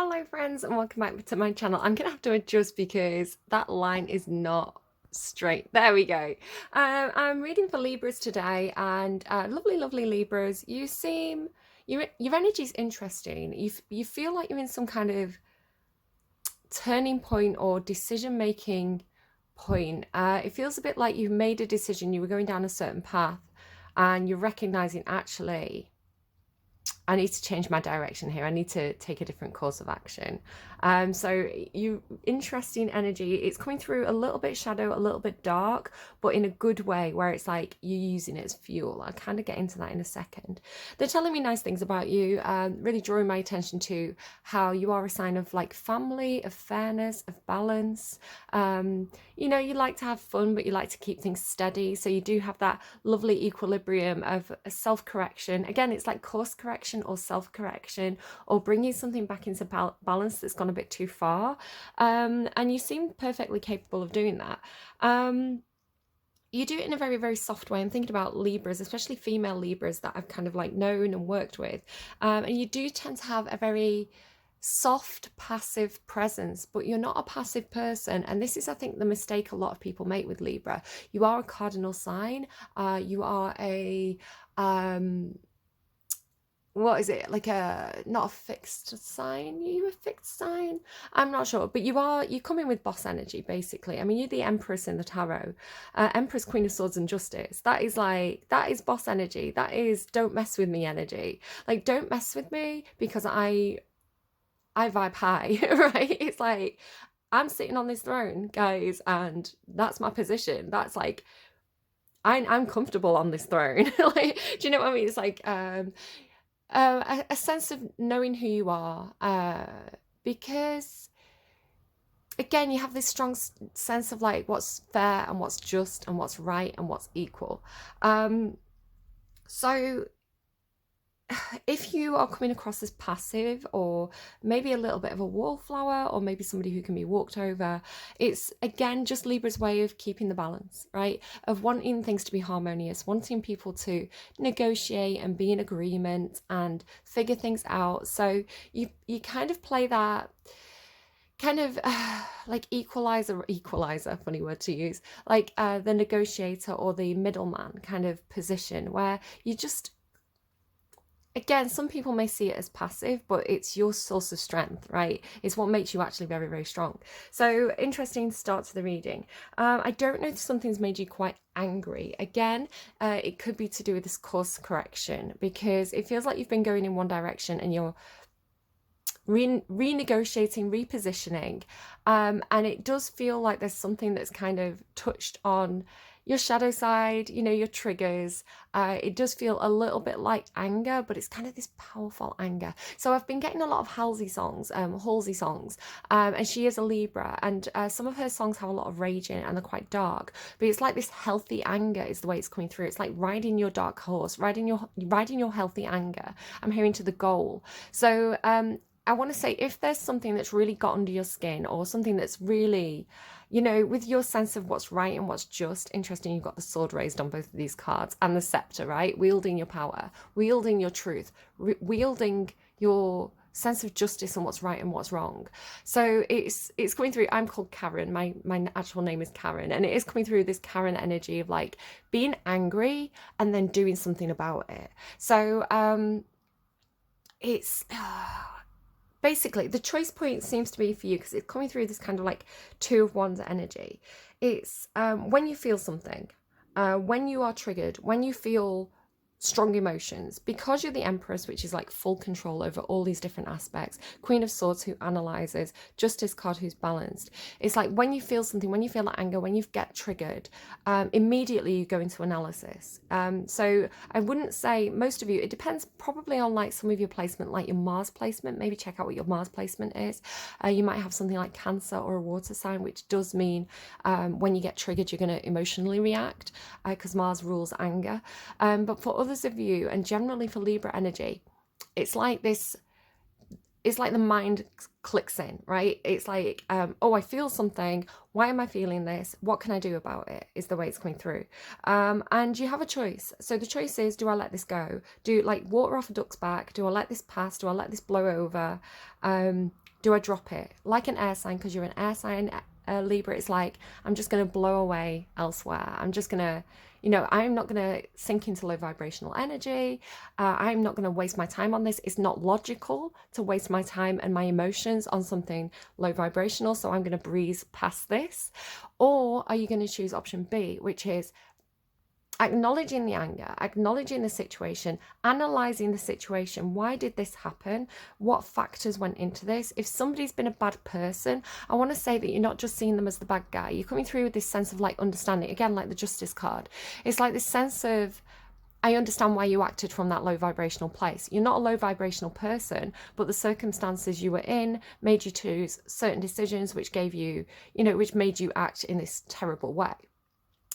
Hello friends and welcome back to my channel. I'm gonna have to adjust because that line is not straight. There we go. I'm reading for Libras today, and lovely Libras. Your energy is interesting. You feel like you're in some kind of turning point or decision making point. It feels a bit like you've made a decision, you were going down a certain path, and you're recognizing actually I need to change my direction here. I need to take a different course of action. So interesting energy. It's coming through a little bit shadow, a little bit dark, but in a good way where it's like you're using it as fuel. I'll kind of get into that in a second. They're telling me nice things about you, really drawing my attention to how you are a sign of like family, of fairness, of balance. You know, you like to have fun, but you like to keep things steady. So you do have that lovely equilibrium of self-correction. Again, it's like course correction or self-correction, or bringing something back into balance that's gone a bit too far. And you seem perfectly capable of doing that. You do it in a very soft way. I'm thinking about Libras, especially female Libras that I've kind of like known and worked with. And you do tend to have a very soft, passive presence, but you're not a passive person. And this is, I think, the mistake a lot of people make with Libra. You are a cardinal sign. You are a what is it, like not a fixed sign? Are you a fixed sign? I'm not sure, but you come in with boss energy, basically. I mean, you're the Empress in the tarot, Empress, Queen of Swords and Justice. That is boss energy. That is don't mess with me energy. Like, don't mess with me because I vibe high. Right? It's like I'm sitting on this throne, guys, and that's my position. That's like I'm comfortable on this throne. Like, do you know what I mean? It's like a sense of knowing who you are, because again, you have this strong sense of like what's fair and what's just and what's right and what's equal. So if you are coming across as passive, or maybe a little bit of a wallflower, or maybe somebody who can be walked over, it's again just Libra's way of keeping the balance, right? Of wanting things to be harmonious, wanting people to negotiate and be in agreement and figure things out. So you kind of play that kind of like equalizer, funny word to use, like the negotiator or the middleman kind of position, where you just, again, some people may see it as passive, but it's your source of strength, right? It's what makes you actually very strong. So interesting start to the reading. I don't know if something's made you quite angry. Again, it could be to do with this course correction, because it feels like you've been going in one direction and you're renegotiating, repositioning, and it does feel like there's something that's kind of touched on your shadow side, you know, your triggers. It does feel a little bit like anger, but it's kind of this powerful anger. So I've been getting a lot of Halsey songs, and she is a Libra, and some of her songs have a lot of rage in it and they're quite dark, but it's like this healthy anger is the way it's coming through. It's like riding your dark horse, riding your healthy anger. I'm hearing to the goal. So I want to say, if there's something that's really got under your skin, or something that's really, you know, with your sense of what's right and what's just, interesting, you've got the sword raised on both of these cards, and the scepter, right? Wielding your power, wielding your truth, wielding your sense of justice and what's right and what's wrong. So it's coming through. I'm called Karen. My actual name is Karen, and it is coming through this Karen energy of like being angry and then doing something about it. So it's basically, the choice point seems to be for you, because it's coming through this kind of like Two of Wands energy. It's when you feel something, when you are triggered, when you feel strong emotions, because you're the Empress, which is like full control over all these different aspects, Queen of Swords who analyzes, Justice card who's balanced. It's like when you feel something, when you feel that anger, when you get triggered, immediately you go into analysis. So I wouldn't say, most of you, it depends probably on like some of your placement, like your Mars placement. Maybe check out what your Mars placement is. You might have something like Cancer or a water sign, which does mean when you get triggered, you're going to emotionally react, because Mars rules anger. But for others of you, and generally for Libra energy, it's like this, it's like the mind clicks in, right? It's like, oh, I feel something. Why am I feeling this? What can I do about it? Is the way it's coming through. And you have a choice. So the choice is, do I let this go? Do like water off a duck's back? Do I let this pass? Do I let this blow over? do I drop it? Like an air sign, because you're an air sign, Libra, it's like, I'm just going to blow away elsewhere. I'm just going to, I'm not going to sink into low vibrational energy. I'm not going to waste my time on this. It's not logical to waste my time and my emotions on something low vibrational. So I'm going to breeze past this. Or are you going to choose option B, which is acknowledging the anger, acknowledging the situation, analyzing the situation. Why did this happen? What factors went into this? If somebody's been a bad person, I want to say that you're not just seeing them as the bad guy. You're coming through with this sense of like understanding, again, like the justice card. It's like this sense of, I understand why you acted from that low vibrational place. You're not a low vibrational person, but the circumstances you were in made you choose certain decisions, which gave you, which made you act in this terrible way.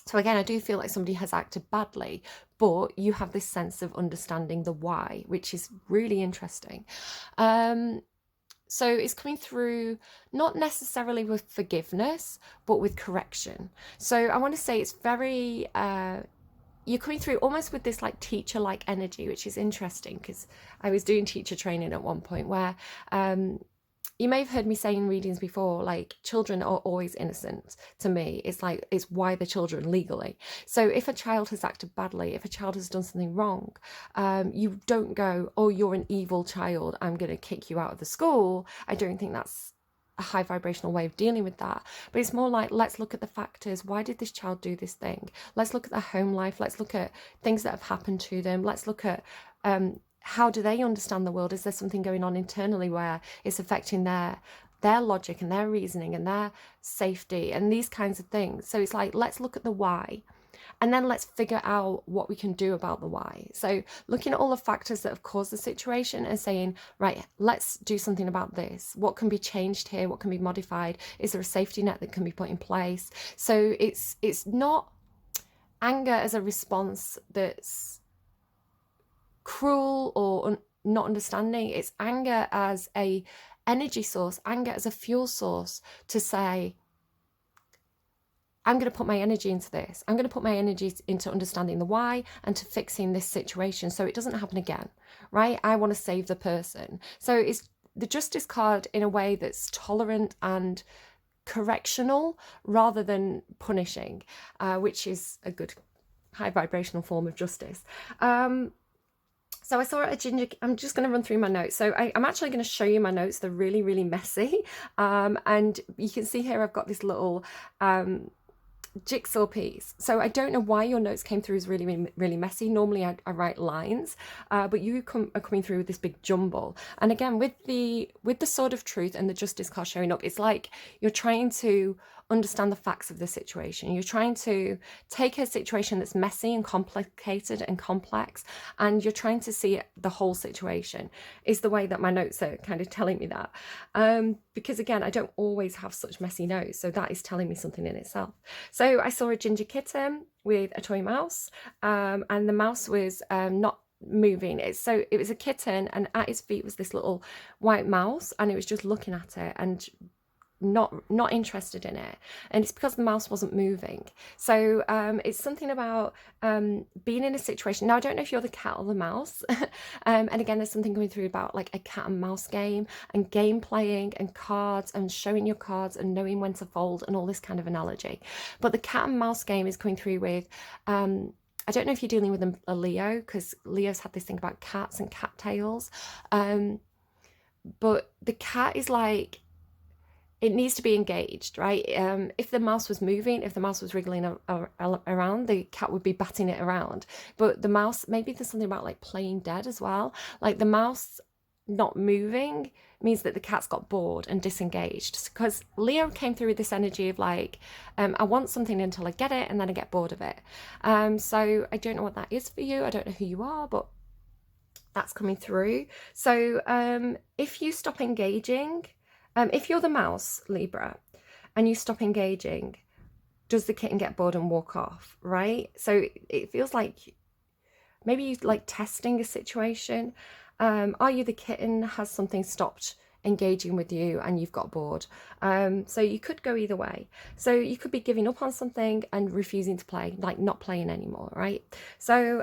So again, I do feel like somebody has acted badly, but you have this sense of understanding the why, which is really interesting. So it's coming through not necessarily with forgiveness, but with correction. So I want to say it's very, you're coming through almost with this like teacher-like energy, which is interesting because I was doing teacher training at one point where, you may have heard me say in readings before, like children are always innocent to me. It's like, it's why the children legally. So if a child has acted badly, if a child has done something wrong, you don't go, oh, you're an evil child, I'm going to kick you out of the school. I don't think that's a high vibrational way of dealing with that. But it's more like, let's look at the factors. Why did this child do this thing? Let's look at their home life. Let's look at things that have happened to them. Let's look at, how do they understand the world? Is there something going on internally where it's affecting their logic and their reasoning and their safety and these kinds of things? So it's like, let's look at the why, and then let's figure out what we can do about the why. So looking at all the factors that have caused the situation and saying, right, let's do something about this. What can be changed here? What can be modified? Is there a safety net that can be put in place? So it's not anger as a response that's cruel or not understanding. It's anger as a energy source, anger as a fuel source to say, I'm going to put my energy into this. I'm going to put my energy into understanding the why and to fixing this situation so it doesn't happen again, right? I want to save the person. So it's the justice card in a way that's tolerant and correctional rather than punishing, which is a good high vibrational form of justice. So I saw a ginger, I'm just going to run through my notes. So I'm actually going to show you my notes. They're really, really messy. And you can see here I've got this little jigsaw piece. So I don't know why your notes came through as really, really, really messy. Normally I write lines, but you are coming through with this big jumble. And again, with the sword of truth and the justice card showing up, it's like you're trying to understand the facts of the situation. You're trying to take a situation that's messy and complicated and complex, and you're trying to see the whole situation, is the way that my notes are kind of telling me that. Because again, I don't always have such messy notes, so that is telling me something in itself. So I saw a ginger kitten with a toy mouse, and the mouse was not moving. It was a kitten, and at its feet was this little white mouse, and it was just looking at it and not interested in it, and it's because the mouse wasn't moving. So it's something about being in a situation. Now I don't know if you're the cat or the mouse, and again there's something going through about like a cat and mouse game and game playing and cards and showing your cards and knowing when to fold and all this kind of analogy. But the cat and mouse game is coming through with I don't know if you're dealing with a Leo, because Leo's had this thing about cats and cattails, but the cat is like, it needs to be engaged, right? If the mouse was moving, if the mouse was wriggling around, the cat would be batting it around. But the mouse, maybe there's something about like playing dead as well. Like the mouse not moving means that the cat's got bored and disengaged. Because Leo came through with this energy of like, I want something until I get it and then I get bored of it. So I don't know what that is for you. I don't know who you are, but that's coming through. So if you stop engaging, if you're the mouse, Libra, and you stop engaging, does the kitten get bored and walk off, right? So it feels like maybe you like testing a situation. Are you the kitten? Has something stopped engaging with you and you've got bored? So you could go either way. So you could be giving up on something and refusing to play, like not playing anymore, right? So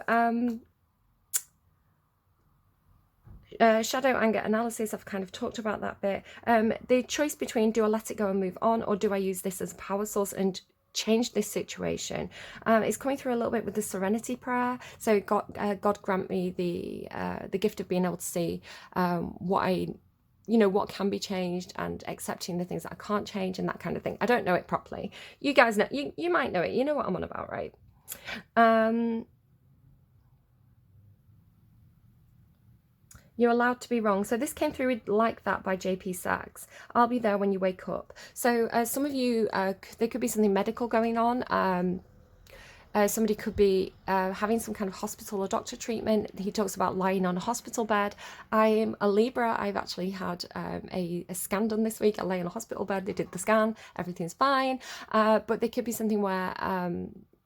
Shadow anger analysis, I've kind of talked about that bit. The choice between, do I let it go and move on, or do I use this as a power source and change this situation? It's coming through a little bit with the serenity prayer. So God grant me the gift of being able to see what can be changed, and accepting the things that I can't change, and that kind of thing. I don't know it properly. You guys know, you might know it. You know what I'm on about, right? You're allowed to be wrong. So this came through like that by JP Sachs. I'll be there when you wake up. So some of you, there could be something medical going on. Somebody could be having some kind of hospital or doctor treatment. He talks about lying on a hospital bed. I am a Libra. I've actually had a scan done this week. I lay on a hospital bed. They did the scan. Everything's fine. But there could be something where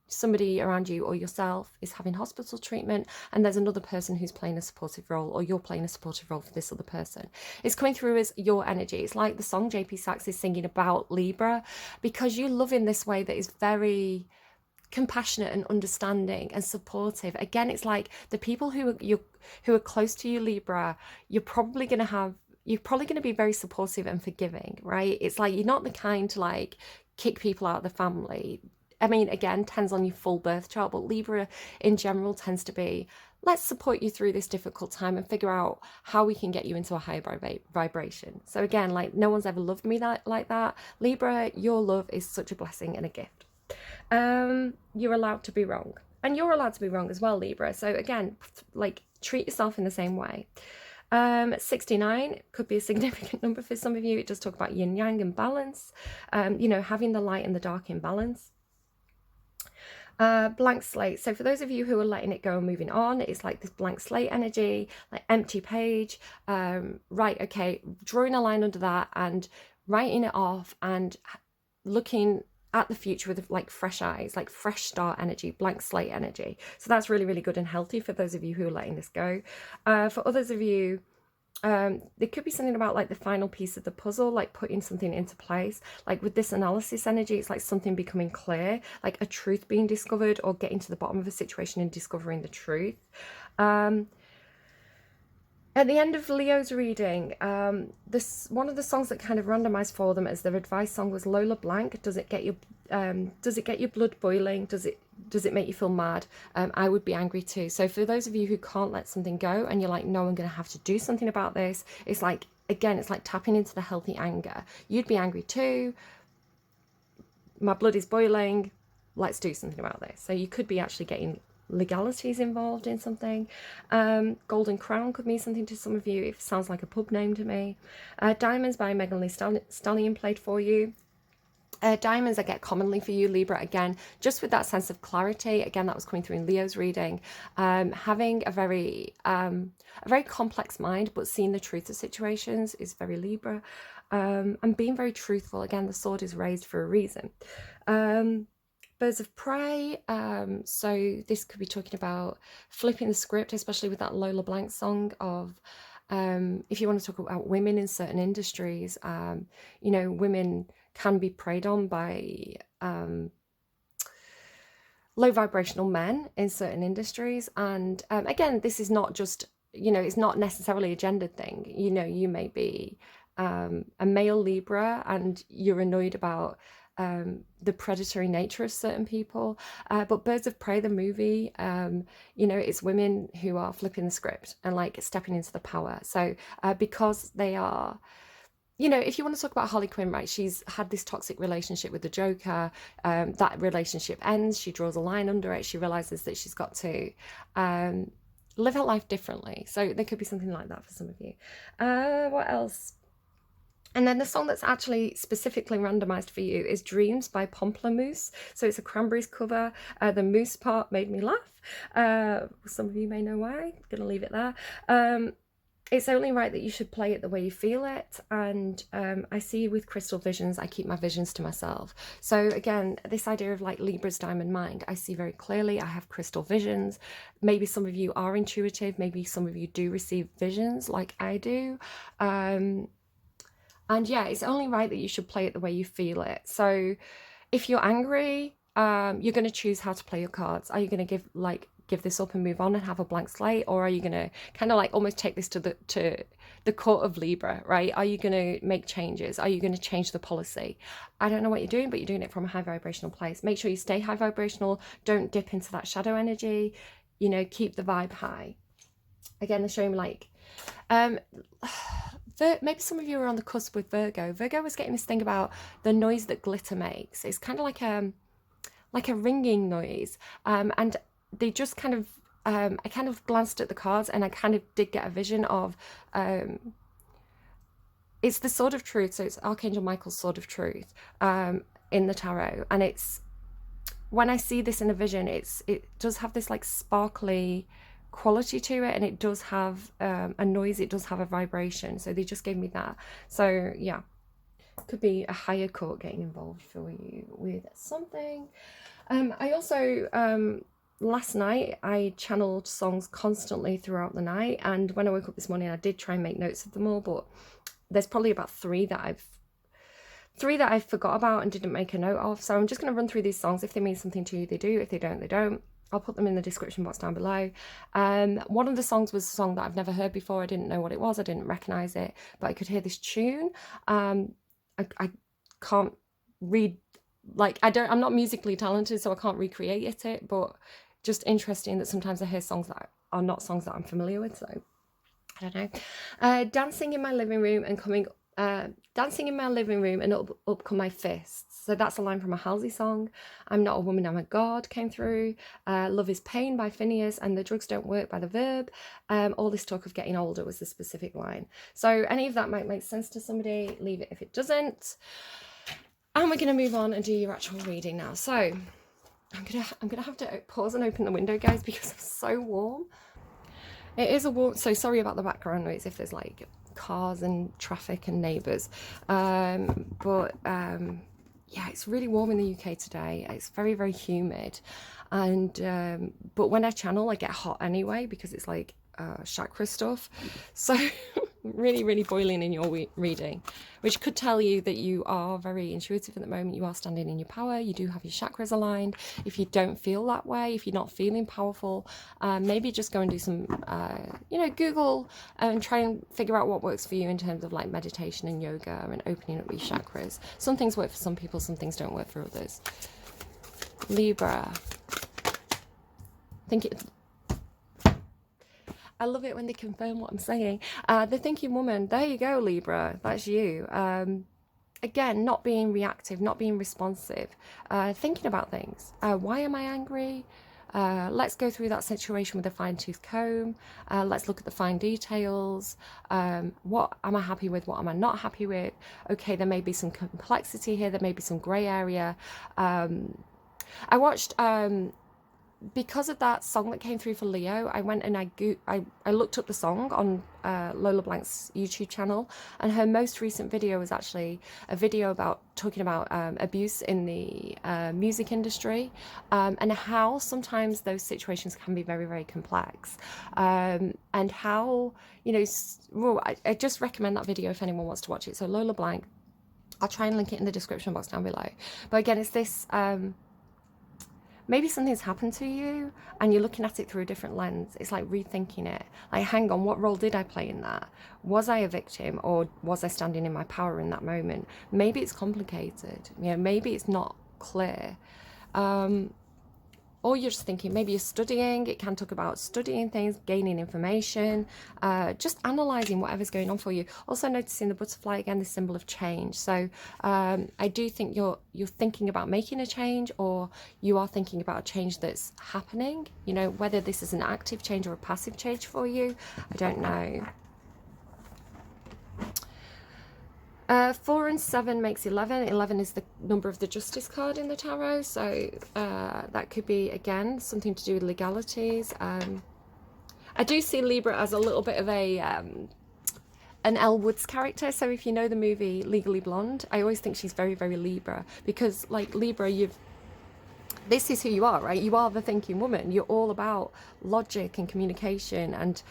somebody around you or yourself is having hospital treatment, and there's another person who's playing a supportive role, or you're playing a supportive role for this other person. It's coming through as your energy. It's like the song JP Sachs is singing about Libra, because you love in this way that is very compassionate and understanding and supportive. Again, it's like the people who are close to you, Libra, you're probably going to be very supportive and forgiving, right? It's like you're not the kind to like kick people out of the family. I mean, again, depends on your full birth chart, but Libra in general tends to be, let's support you through this difficult time and figure out how we can get you into a higher vibration. So again, like, no one's ever loved me like that. Libra, your love is such a blessing and a gift. You're allowed to be wrong, and you're allowed to be wrong as well, Libra. So again, like, treat yourself in the same way. 69 could be a significant number for some of you. It does talk about yin yang and balance, having the light and the dark in balance. Blank slate. So for those of you who are letting it go and moving on, it's like this blank slate energy, like empty page. Right, okay, drawing a line under that and writing it off and looking at the future with like fresh eyes, like fresh start energy, blank slate energy. So that's really, really good and healthy for those of you who are letting this go. For others of you, there could be something about like the final piece of the puzzle, like putting something into place. Like with this analysis energy, it's like something becoming clear, like a truth being discovered, or getting to the bottom of a situation and discovering the truth. At the end of Leo's reading, one of the songs that kind of randomized for them as their advice song was Lola Blanc. Does it get your blood boiling? Does it make you feel mad? I would be angry too. So for those of you who can't let something go and you're like, no, I'm going to have to do something about this, it's like, again, it's like tapping into the healthy anger. You'd be angry too. My blood is boiling. Let's do something about this. So you could be actually getting legalities involved in something. Golden Crown could mean something to some of you. It sounds like a pub name to me. Diamonds by Megan Lee Stallion played for you. Diamonds I get commonly for you, Libra, again, just with that sense of clarity. Again, that was coming through in Leo's reading. Having a very complex mind, but seeing the truth of situations is very Libra. And being very truthful. Again, the sword is raised for a reason. Birds of Prey, so this could be talking about flipping the script, especially with that Lola Blanc song of, if you want to talk about women in certain industries, women can be preyed on by low vibrational men in certain industries. And again, this is not just, it's not necessarily a gendered thing. You may be a male Libra and you're annoyed about the predatory nature of certain people, but Birds of Prey, the movie, it's women who are flipping the script and like stepping into the power. So because they are, if you want to talk about Harley Quinn, right, she's had this toxic relationship with the Joker. That relationship ends. She draws a line under it. She realizes that she's got to live her life differently. So there could be something like that for some of you. What else? And then the song that's actually specifically randomized for you is Dreams by Pomplamoose. So it's a Cranberries cover. The moose part made me laugh. Some of you may know why. I'm going to leave it there. It's only right that you should play it the way you feel it. And I see with crystal visions, I keep my visions to myself. So again, this idea of like Libra's diamond mind, I see very clearly. I have crystal visions. Maybe some of you are intuitive. Maybe some of you do receive visions like I do. And yeah, it's only right that you should play it the way you feel it. So if you're angry, you're going to choose how to play your cards. Are you going to give like give this up and move on and have a blank slate, or are you going to kind of like almost take this to the court of Libra, right? Are you going to make changes? Are you going to change the policy? I don't know what you're doing, but you're doing it from a high vibrational place. Make sure you stay high vibrational. Don't dip into that shadow energy. You know, keep the vibe high. Again, they're showing me like, maybe some of you are on the cusp with Virgo. Virgo was getting this thing about the noise that glitter makes. It's kind of like a ringing noise, and they just kind of I kind of glanced at the cards and I kind of did get a vision of it's the Sword of Truth, so it's Archangel Michael's Sword of Truth in the tarot, and it's, when I see this in a vision, it does have this like sparkly quality to it, and it does have a noise, it does have a vibration, so they just gave me that. So yeah, could be a higher court getting involved for you with something. I also last night I channeled songs constantly throughout the night, and when I woke up this morning I did try and make notes of them all, but there's probably about three that I forgot about and didn't make a note of. So I'm just going to run through these songs. If they mean something to you, they do. If they don't, they don't. I'll put them in the description box down below. One of the songs was a song that I've never heard before. I didn't know what it was. I didn't recognize it, but I could hear this tune. I can't read, like, I'm not musically talented, so I can't recreate it, but just interesting that sometimes I hear songs that are not songs that I'm familiar with, so I don't know. Dancing in my living room and up come my fists. So that's a line from a Halsey song. I'm not a woman, I'm a god came through. Love is pain by Phineas, and the drugs don't work by The Verb. All this talk of getting older was the specific line. So any of that might make sense to somebody. Leave it if it doesn't. And we're going to move on and do your actual reading now. So I'm gonna have to pause and open the window, guys, because it's so warm. It is a warm, so sorry about the background noise if there's like cars and traffic and neighbours, but yeah, it's really warm in the UK today. It's very, very humid, and but when I channel I get hot anyway because it's like chakra stuff, so really, really boiling in your reading, which could tell you that you are very intuitive at the moment. You are standing in your power. You do have your chakras aligned. If you don't feel that way, if you're not feeling powerful, maybe just go and do some, you know, Google and try and figure out what works for you in terms of like meditation and yoga and opening up your chakras. Some things work for some people, some things don't work for others. Libra. I love it when they confirm what I'm saying. The thinking woman, there you go, Libra, that's you. Again, not being reactive, not being responsive, thinking about things. Why am I angry? Let's go through that situation with a fine-tooth comb. Let's look at the fine details. What am I happy with? What am I not happy with? Okay, there may be some complexity here. There may be some grey area. I watched... because of that song that came through for Leo, I went and I looked up the song on Lola Blanc's YouTube channel, and her most recent video was actually a video about talking about abuse in the music industry, and how sometimes those situations can be very, very complex, and how, you know, well, I just recommend that video if anyone wants to watch it. So Lola Blanc, I'll try and link it in the description box down below. But again, it's this... maybe something's happened to you and you're looking at it through a different lens. It's like rethinking it. Like, hang on, what role did I play in that? Was I a victim, or was I standing in my power in that moment? Maybe it's complicated. You know, maybe it's not clear. Or you're just thinking, maybe you're studying. It can talk about studying things, gaining information, just analysing whatever's going on for you. Also noticing the butterfly, again, the symbol of change. So I do think you're thinking about making a change, or you are thinking about a change that's happening. You know, whether this is an active change or a passive change for you, I don't know. 4 and 7 makes 11. 11 is the number of the Justice card in the tarot, so that could be, again, something to do with legalities. I do see Libra as a little bit of a an Elle Woods character. So if you know the movie Legally Blonde, I always think she's very, very Libra, because like Libra, this is who you are, right? You are the thinking woman. You're all about logic and communication and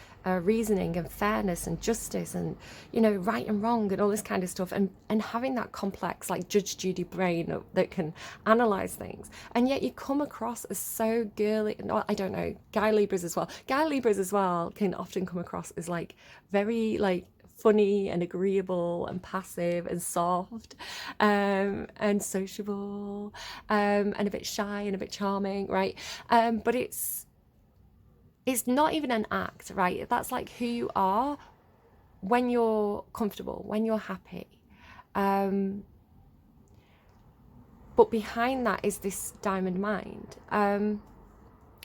reasoning and fairness and justice and, you know, right and wrong and all this kind of stuff. And having that complex, like Judge Judy brain that can analyze things. And yet you come across as so girly. No, I don't know, Guy Libras as well. Guy Libras as well can often come across as like very like funny and agreeable and passive and soft, and sociable, and a bit shy and a bit charming, right? But it's not even an act, right? That's like who you are when you're comfortable, when you're happy. But behind that is this diamond mind.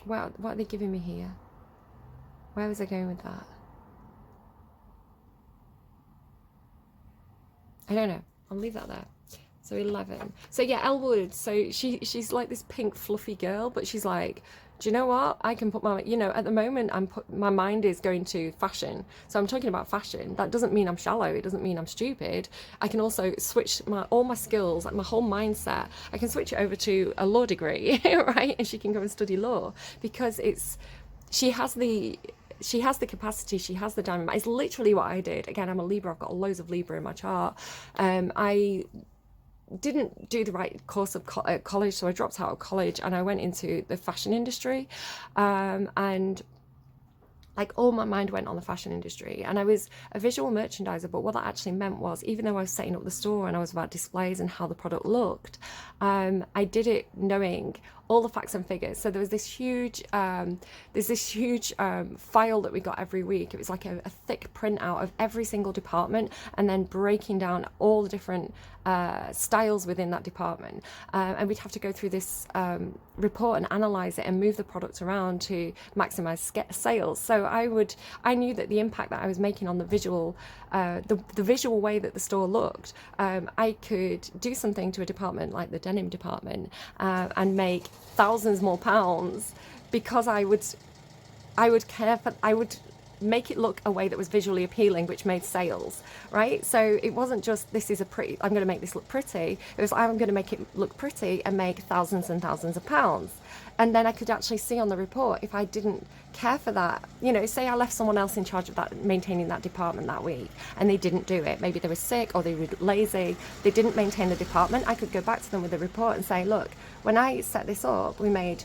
What are they giving me here? Where was I going with that? I don't know. I'll leave that there. So 11. So yeah, Elwood. So she's like this pink fluffy girl, but she's like, do you know what? I can put my, you know, at the moment my mind is going to fashion. So I'm talking about fashion. That doesn't mean I'm shallow. It doesn't mean I'm stupid. I can also switch all my skills, like my whole mindset. I can switch it over to a law degree, right? And she can go and study law because she has the capacity, she has the diamond. It's literally what I did. Again, I'm a Libra, I've got loads of Libra in my chart. I didn't do the right course of college, so I dropped out of college and I went into the fashion industry, and like all my mind went on the fashion industry, and I was a visual merchandiser. But what that actually meant was, even though I was setting up the store and I was about displays and how the product looked, I did it knowing all the facts and figures. So there was this huge file that we got every week. It was like a thick printout of every single department, and then breaking down all the different styles within that department, and we'd have to go through this report and analyze it and move the product around to maximize sales. So I knew that the impact that I was making on the visual way that the store looked, I could do something to a department like the denim department, and make thousands more pounds, because I would make it look a way that was visually appealing, which made sales, right? So it wasn't just, I'm going to make this look pretty. It was, I'm going to make it look pretty and make thousands and thousands of pounds. And then I could actually see on the report if I didn't care for that. You know, say I left someone else in charge of that, maintaining that department that week, and they didn't do it. Maybe they were sick or they were lazy. They didn't maintain the department. I could go back to them with a report and say, look, when I set this up, we made,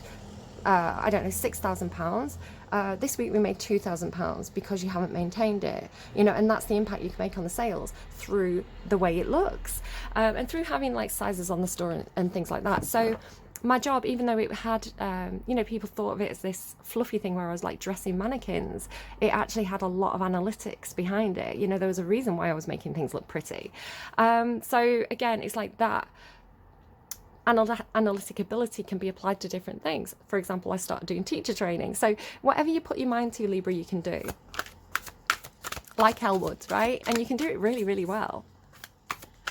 I don't know, £6,000. This week we made £2,000 because you haven't maintained it, you know. And that's the impact you can make on the sales through the way it looks, and through having like sizes on the store and things like that. So my job, even though it had, you know, people thought of it as this fluffy thing where I was like dressing mannequins, it actually had a lot of analytics behind it. You know, there was a reason why I was making things look pretty. So again, it's like that analytic ability can be applied to different things. For example, I started doing teacher training. So whatever you put your mind to, Libra, you can do. Like Elwood, right? And you can do it really, really well.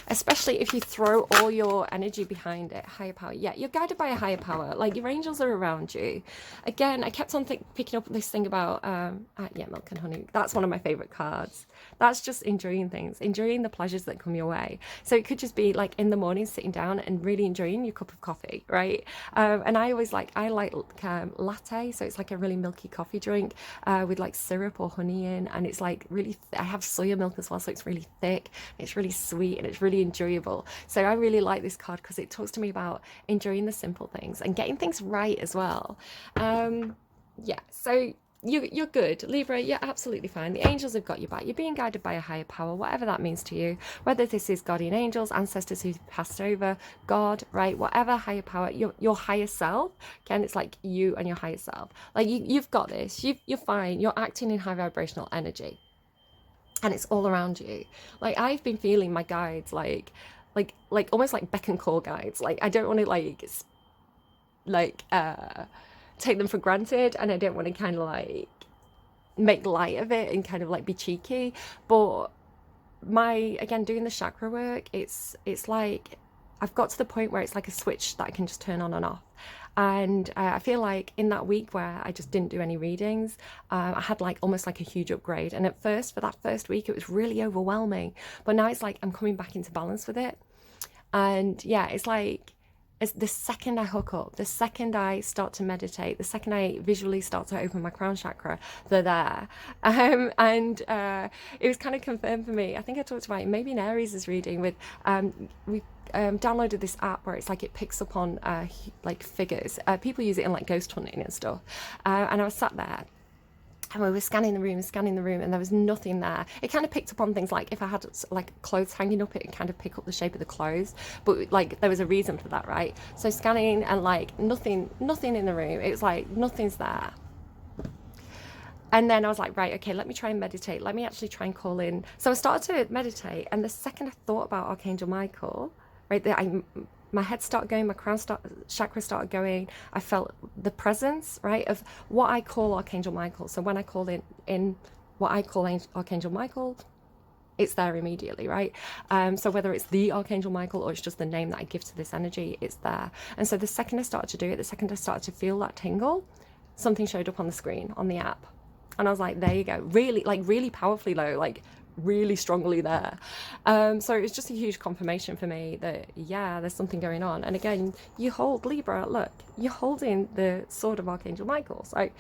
Especially if you throw all your energy behind it. Higher power. Yeah, you're guided by a higher power. Like, your angels are around you. Again, I kept on picking up this thing about, yeah, milk and honey. That's one of my favorite cards. That's just enjoying things, enjoying the pleasures that come your way. So it could just be like in the morning, sitting down and really enjoying your cup of coffee, right? And I like latte. So it's like a really milky coffee drink, with like syrup or honey in. And it's like really, I have soya milk as well. So it's really thick, it's really sweet, and it's really enjoyable. So I really like this card because it talks to me about enjoying the simple things and getting things right as well. Yeah, so you're good, Libra. You're absolutely fine. The angels have got your back. You're being guided by a higher power, whatever that means to you, whether this is guardian angels, ancestors who passed over, God, right? Whatever higher power, your higher self. Again, it's like you and your higher self. Like, you've got this. You're fine. You're acting in high vibrational energy, and it's all around you. Like, I've been feeling my guides like almost like beck and call guides. Like, I don't want to take them for granted, and I don't want to kind of like make light of it and kind of like be cheeky. But again, doing the chakra work, it's like I've got to the point where it's like a switch that I can just turn on and off. And I feel like in that week where I just didn't do any readings, I had like almost like a huge upgrade. And at first, for that first week, it was really overwhelming. But now it's like I'm coming back into balance with it. And yeah, it's like As the second I hook up, the second I start to meditate, the second I visually start to open my crown chakra, they're there. And it was kind of confirmed for me. I think I talked about it maybe in Aries' reading with we downloaded this app where it's like it picks up on like figures. People use it in like ghost hunting and stuff. And I was sat there and we were scanning the room, and there was nothing there. It kind of picked up on things like if I had like clothes hanging up, it would kind of pick up the shape of the clothes, but like there was a reason for that, right? So scanning and like nothing in the room. It was like nothing's there. And then I was like, right, okay, let me try and meditate. Let me actually try and call in. So I started to meditate, and the second I thought about Archangel Michael, right, my head started going, my crown chakra started going. I felt the presence, right, of what I call Archangel Michael. So when I call in what I call Archangel Michael, it's there immediately, right? So whether it's the Archangel Michael or it's just the name that I give to this energy, it's there. And so the second I started to do it, the second I started to feel that tingle, something showed up on the screen, on the app. And I was like, there you go. Really, like really powerfully low, like really strongly there. So it was just a huge confirmation for me that, yeah, there's something going on. And again, you hold Libra, look, you're holding the sword of Archangel Michael. So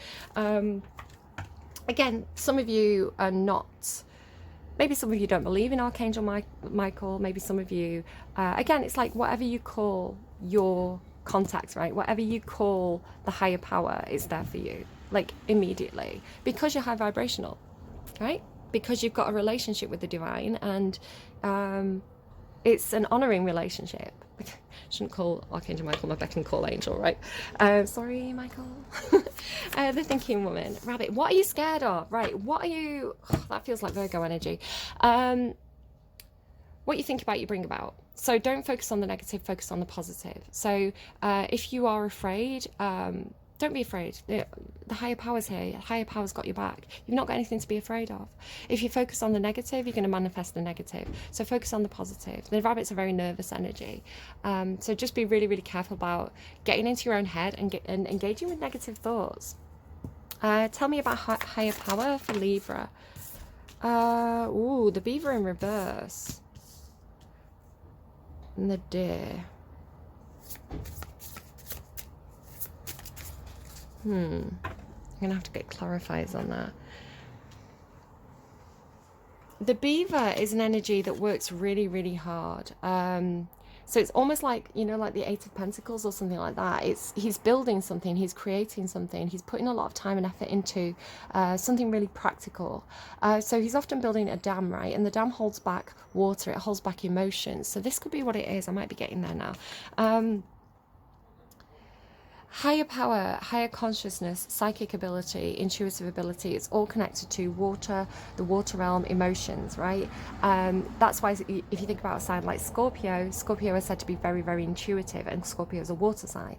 again, some of you are not, maybe some of you don't believe in Archangel Michael. Maybe some of you, again, it's like whatever you call your contacts, right? Whatever you call the higher power is there for you, like immediately, because you're high vibrational, right? Because you've got a relationship with the divine, and it's an honoring relationship. I shouldn't call Archangel Michael my beck and call angel, right? Sorry, Michael. The thinking woman. Rabbit, what are you scared of? Right, what are you... Oh, that feels like Virgo energy. What you think about, you bring about. So don't focus on the negative, focus on the positive. So if you are afraid... don't be afraid. The higher power's here. The higher power's got your back. You've not got anything to be afraid of. If you focus on the negative, you're going to manifest the negative. So focus on the positive. The rabbit's a very nervous energy. So just be really, really careful about getting into your own head and engaging with negative thoughts. Tell me about higher power for Libra. Ooh, the beaver in reverse. And the deer. I'm going to have to get clarifiers on that. The beaver is an energy that works really, really hard. So it's almost like, you know, like the Eight of Pentacles or something like that. He's building something, he's creating something, he's putting a lot of time and effort into something really practical. So he's often building a dam, right? And the dam holds back water, it holds back emotions. So this could be what it is. I might be getting there now. Higher power, higher consciousness, psychic ability, intuitive ability, it's all connected to water, the water realm, emotions, right? That's why if you think about a sign like Scorpio is said to be very, very intuitive, and Scorpio is a water sign.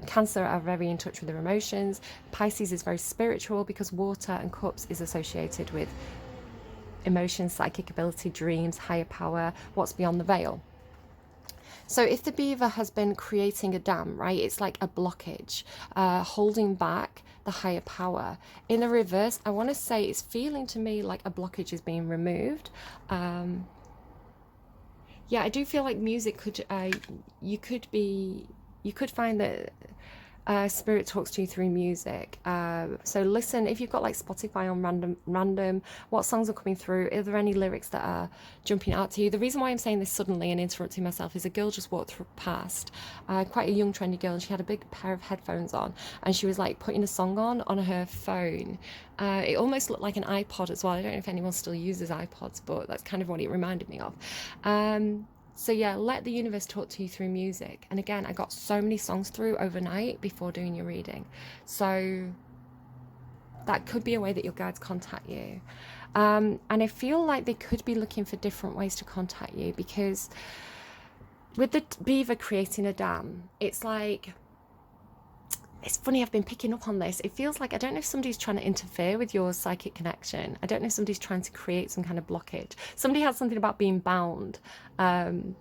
Cancer are very in touch with their emotions. Pisces is very spiritual because water and cups is associated with emotions, psychic ability, dreams, higher power, what's beyond the veil. So if the beaver has been creating a dam, right, it's like a blockage, holding back the higher power. In the reverse, I want to say it's feeling to me like a blockage is being removed. Yeah, I do feel like music could, you could find that spirit talks to you through music. So listen, if you've got like Spotify on random, what songs are coming through? Are there any lyrics that are jumping out to you? The reason why I'm saying this suddenly and interrupting myself is a girl just walked past, quite a young trendy girl, and she had a big pair of headphones on, and she was like putting a song on her phone. It almost looked like an iPod as well. I don't know if anyone still uses iPods, but that's kind of what it reminded me of. So yeah, let the universe talk to you through music. And again, I got so many songs through overnight before doing your reading. So that could be a way that your guides contact you. And I feel like they could be looking for different ways to contact you, because with the beaver creating a dam, it's like, it's funny, I've been picking up on this. It feels like, I don't know if somebody's trying to interfere with your psychic connection. I don't know if somebody's trying to create some kind of blockage. Somebody had something about being bound. And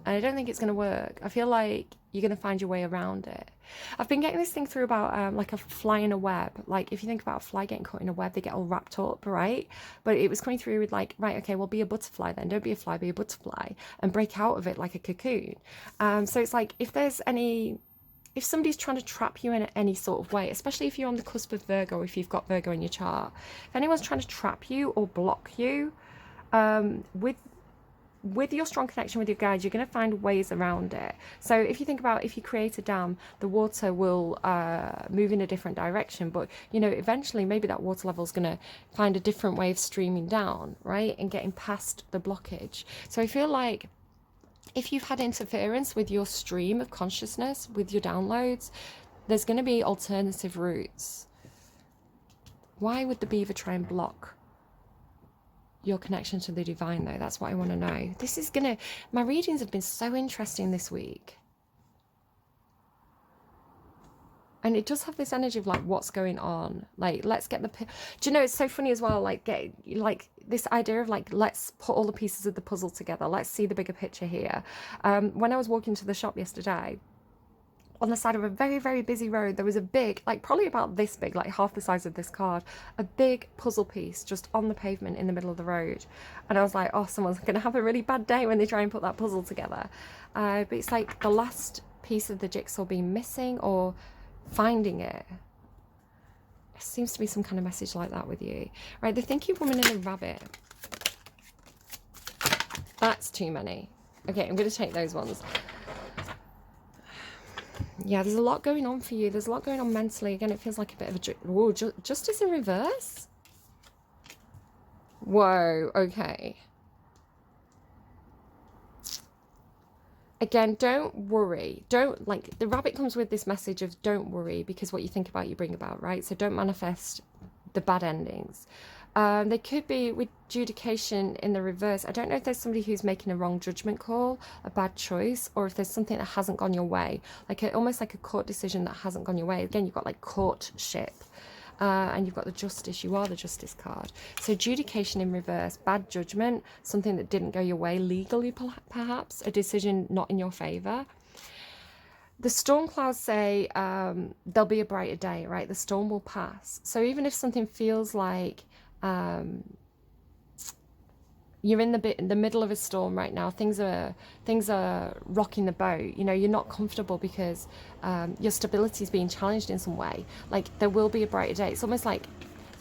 and I don't think it's going to work. I feel like you're going to find your way around it. I've been getting this thing through about like a fly in a web. Like if you think about a fly getting caught in a web, they get all wrapped up, right? But it was coming through with like, right, okay, well, be a butterfly then. Don't be a fly, be a butterfly, and break out of it like a cocoon. So it's like if somebody's trying to trap you in any sort of way, especially if you're on the cusp of Virgo, if you've got Virgo in your chart, if anyone's trying to trap you or block you, with your strong connection with your guides, you're going to find ways around it. So if you think about, if you create a dam, the water will move in a different direction, but you know, eventually maybe that water level is going to find a different way of streaming down, right, and getting past the blockage. So I feel like if you've had interference with your stream of consciousness, with your downloads, there's going to be alternative routes. Why would the beaver try and block your connection to the divine, though? That's what I want to know. This is gonna, my readings have been so interesting this week, and it does have this energy of like, what's going on, like, let's get the, do you know, it's so funny as well, like, get like this idea of like, let's put all the pieces of the puzzle together, let's see the bigger picture here. When I was walking to the shop yesterday, on the side of a very, very busy road, there was a big, like probably about this big, like half the size of this card, a big puzzle piece just on the pavement in the middle of the road. And I was like, oh, someone's going to have a really bad day when they try and put that puzzle together. But it's like the last piece of the jigsaw being missing or finding it. There seems to be some kind of message like that with you. Right, the thinking woman and the rabbit. That's too many. Okay, I'm going to take those ones. Yeah, there's a lot going on for you. There's a lot going on mentally. Again, it feels like a bit of a... Whoa, justice in reverse? Whoa, okay. Again, don't worry. Don't, like, the rabbit comes with this message of don't worry, because what you think about, you bring about, right? So don't manifest the bad endings. They could be with adjudication in the reverse. I don't know if there's somebody who's making a wrong judgment call, a bad choice, or if there's something that hasn't gone your way, like almost like a court decision that hasn't gone your way. Again, you've got like courtship, and you've got the justice. You are the justice card. So adjudication in reverse, bad judgment, something that didn't go your way legally, perhaps a decision not in your favor. The storm clouds say there'll be a brighter day, right? The storm will pass. So even if something feels like you're in the middle of a storm right now, things are rocking the boat, you know, you're not comfortable because your stability is being challenged in some way, like there will be a brighter day. It's almost like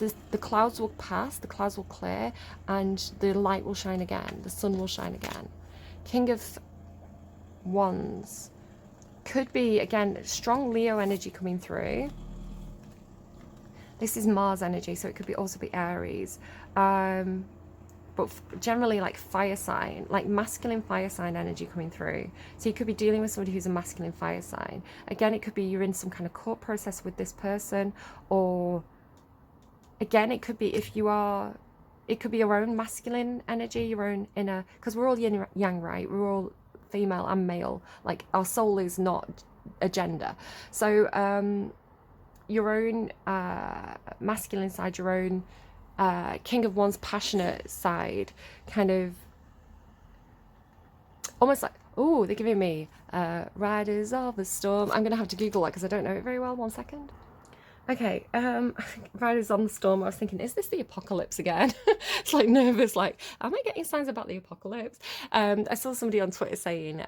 the clouds will pass, the clouds will clear, and the light will shine again, the sun will shine again. King of Wands could be, again, strong Leo energy coming through. This is Mars energy, so it could be also be Aries. But generally like fire sign, like masculine fire sign energy coming through. So you could be dealing with somebody who's a masculine fire sign. Again, it could be you're in some kind of court process with this person, or again, it could be if you are, it could be your own masculine energy, your own inner, because we're all yin and yang, right? We're all female and male. Like our soul is not a gender. So your own masculine side, your own King of Wands passionate side, kind of almost like, oh, they're giving me Riders of the Storm. I'm gonna have to Google that because I don't know it very well. 1 second. Okay, Riders on the Storm. I was thinking, is this the apocalypse again? It's like nervous, like, am I getting signs about the apocalypse? I saw somebody on Twitter saying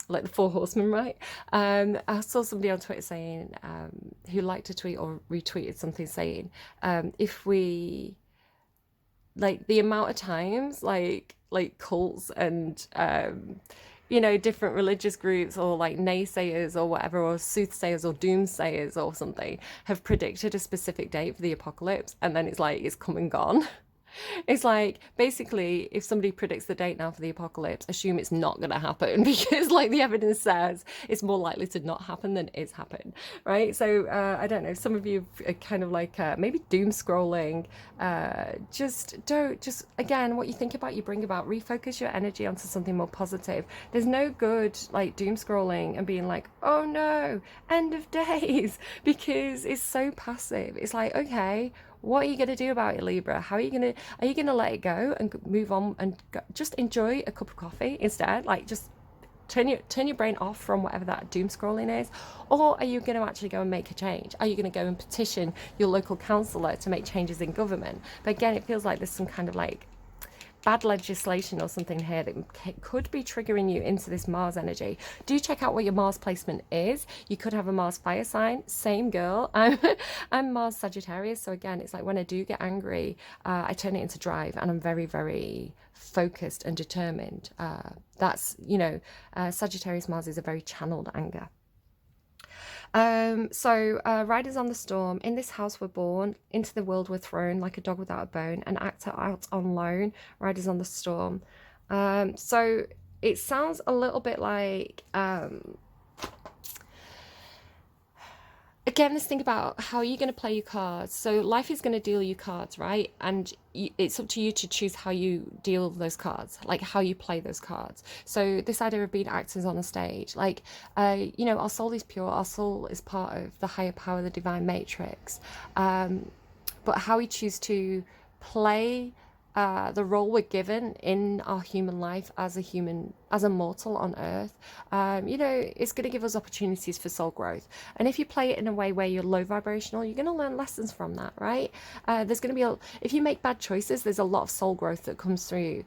like the Four Horsemen, right? I saw somebody on Twitter saying, who liked to tweet or retweeted something saying, if we, like the amount of times, like cults and, you know, different religious groups or like naysayers or whatever, or soothsayers or doomsayers or something have predicted a specific date for the apocalypse, and then it's like, it's come and gone. It's like, basically, if somebody predicts the date now for the apocalypse, assume it's not going to happen, because like the evidence says it's more likely to not happen than it's happened, right? So I don't know, some of you are kind of like maybe doom scrolling. Just again, what you think about, you bring about. Refocus your energy onto something more positive. There's no good like doom scrolling and being like, oh no, end of days, because it's so passive. It's like, okay, What are you going to do about it, Libra? How are you going to, are you going to let it go and move on and go, just enjoy a cup of coffee instead? Like, just turn your brain off from whatever that doom scrolling is? Or are you going to actually go and make a change? Are you going to go and petition your local councillor to make changes in government? But again, it feels like there's some kind of like bad legislation or something here that could be triggering you into this Mars energy. Do check out what your Mars placement is. You could have a Mars fire sign. Same girl. I'm Mars Sagittarius, so again, it's like when I do get angry, I turn it into drive, and I'm very, very focused and determined. That's, you know, Sagittarius Mars is a very channeled anger. Riders on the storm. In this house we're born, into the world we're thrown, like a dog without a bone, an actor out on loan, riders on the storm. So it sounds a little bit like, again, this thing about how you're going to play your cards. So life is going to deal you cards, right? And it's up to you to choose how you deal those cards, like how you play those cards. So this idea of being actors on a stage, like, you know, our soul is pure. Our soul is part of the higher power, the divine matrix. But how we choose to play the role we're given in our human life as a human, as a mortal on earth, you know, it's going to give us opportunities for soul growth. And if you play it in a way where you're low vibrational, you're going to learn lessons from that, right? There's going to be if you make bad choices, there's a lot of soul growth that comes through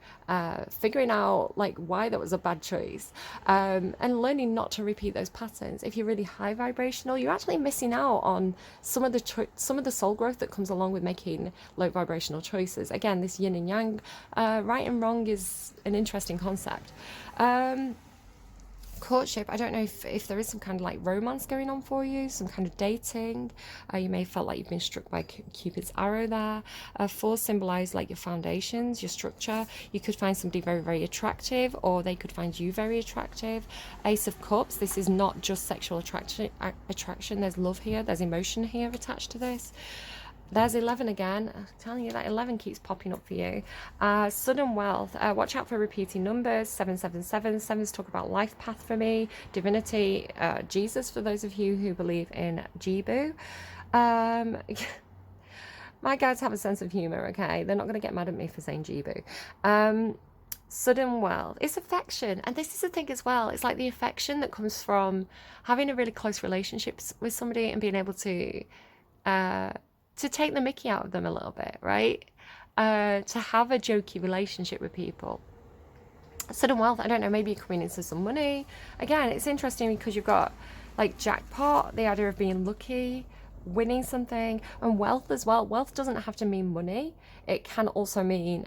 figuring out like why that was a bad choice, and learning not to repeat those patterns. If you're really high vibrational, you're actually missing out on some of the soul growth that comes along with making low vibrational choices. Again, this yin and yang, right and wrong is an interesting concept. Courtship, I don't know if there is some kind of like romance going on for you, some kind of dating. You may have felt like you've been struck by Cupid's arrow there. Four symbolize like your foundations, your structure. You could find somebody very, very attractive, or they could find you very attractive. Ace of Cups, this is not just sexual attraction. There's love here, there's emotion here attached to this. There's 11 again. I'm telling you that 11 keeps popping up for you. Sudden wealth. Watch out for repeating numbers. 777. Sevens talk about life path for me. Divinity. Jesus, for those of you who believe in Jibu. My guides have a sense of humor, okay? They're not going to get mad at me for saying Jibu. Sudden wealth. It's affection. And this is the thing as well. It's like the affection that comes from having a really close relationship with somebody and being able to take the mickey out of them a little bit, right? To have a jokey relationship with people. Sudden wealth, I don't know, maybe you're coming into some money. Again, it's interesting because you've got like jackpot, the idea of being lucky, winning something, and wealth as well. Wealth doesn't have to mean money. It can also mean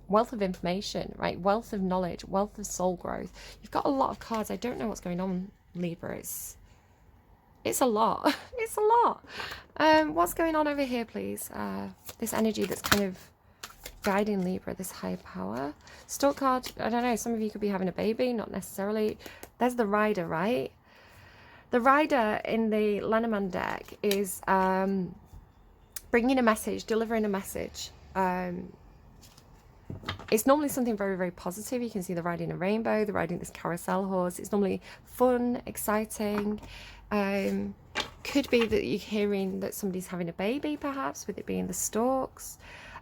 wealth of information, right? Wealth of knowledge, wealth of soul growth. You've got a lot of cards. I don't know what's going on, Libra. It's a lot. It's a lot. What's going on over here, please? This energy that's kind of guiding Libra, this higher power. Stork card, I don't know, some of you could be having a baby, not necessarily. There's the Rider, right? The Rider in the Lenormand deck is bringing a message, delivering a message. It's normally something very, very positive. You can see they're riding a rainbow, they're riding this carousel horse. It's normally fun, exciting. Could be that you're hearing that somebody's having a baby, perhaps, with it being the storks.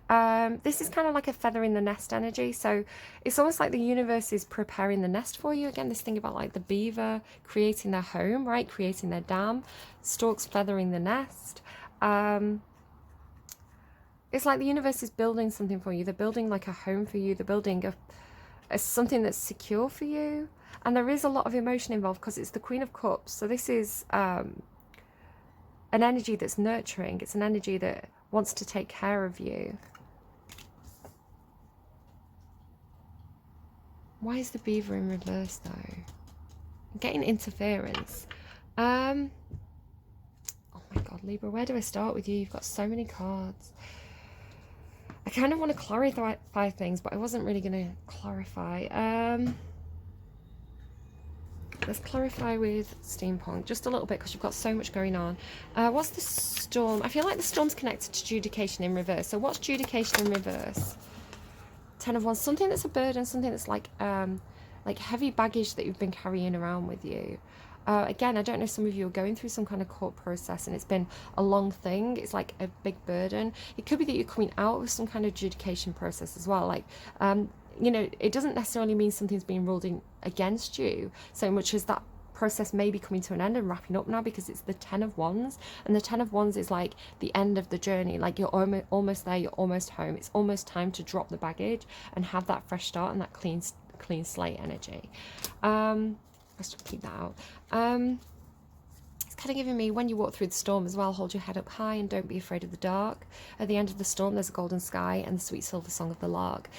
This is kind of like a feather in the nest energy. So it's almost like the universe is preparing the nest for you. Again, this thing about like the beaver creating their home, right? Creating their dam. Storks feathering the nest. It's like the universe is building something for you. They're building like a home for you. They're building a something that's secure for you. And there is a lot of emotion involved because it's the Queen of Cups. So this is an energy that's nurturing. It's an energy that wants to take care of you. Why is the beaver in reverse though? I'm getting interference. Oh my God, Libra, where do I start with you? You've got so many cards. I kind of want to clarify things, but I wasn't really going to clarify. Let's clarify with steampunk just a little bit because you've got so much going on. What's the storm? I feel like the storm's connected to judication in reverse. So what's judication in reverse? 10 of Wands, something that's a burden, something that's like heavy baggage that you've been carrying around with you. Again, I don't know, some of you are going through some kind of court process and it's been a long thing. It's like a big burden. It could be that you're coming out of some kind of adjudication process as well. Like, you know, it doesn't necessarily mean something's being ruled in against you so much as that process may be coming to an end and wrapping up now, because it's the Ten of Wands, and the Ten of Wands is like the end of the journey. Like, you're almost there, you're almost home. It's almost time to drop the baggage and have that fresh start and that clean slate energy. Let's just keep that out. It's kind of giving me, when you walk through the storm as well, hold your head up high and don't be afraid of the dark. At the end of the storm, there's a golden sky and the sweet silver song of the lark.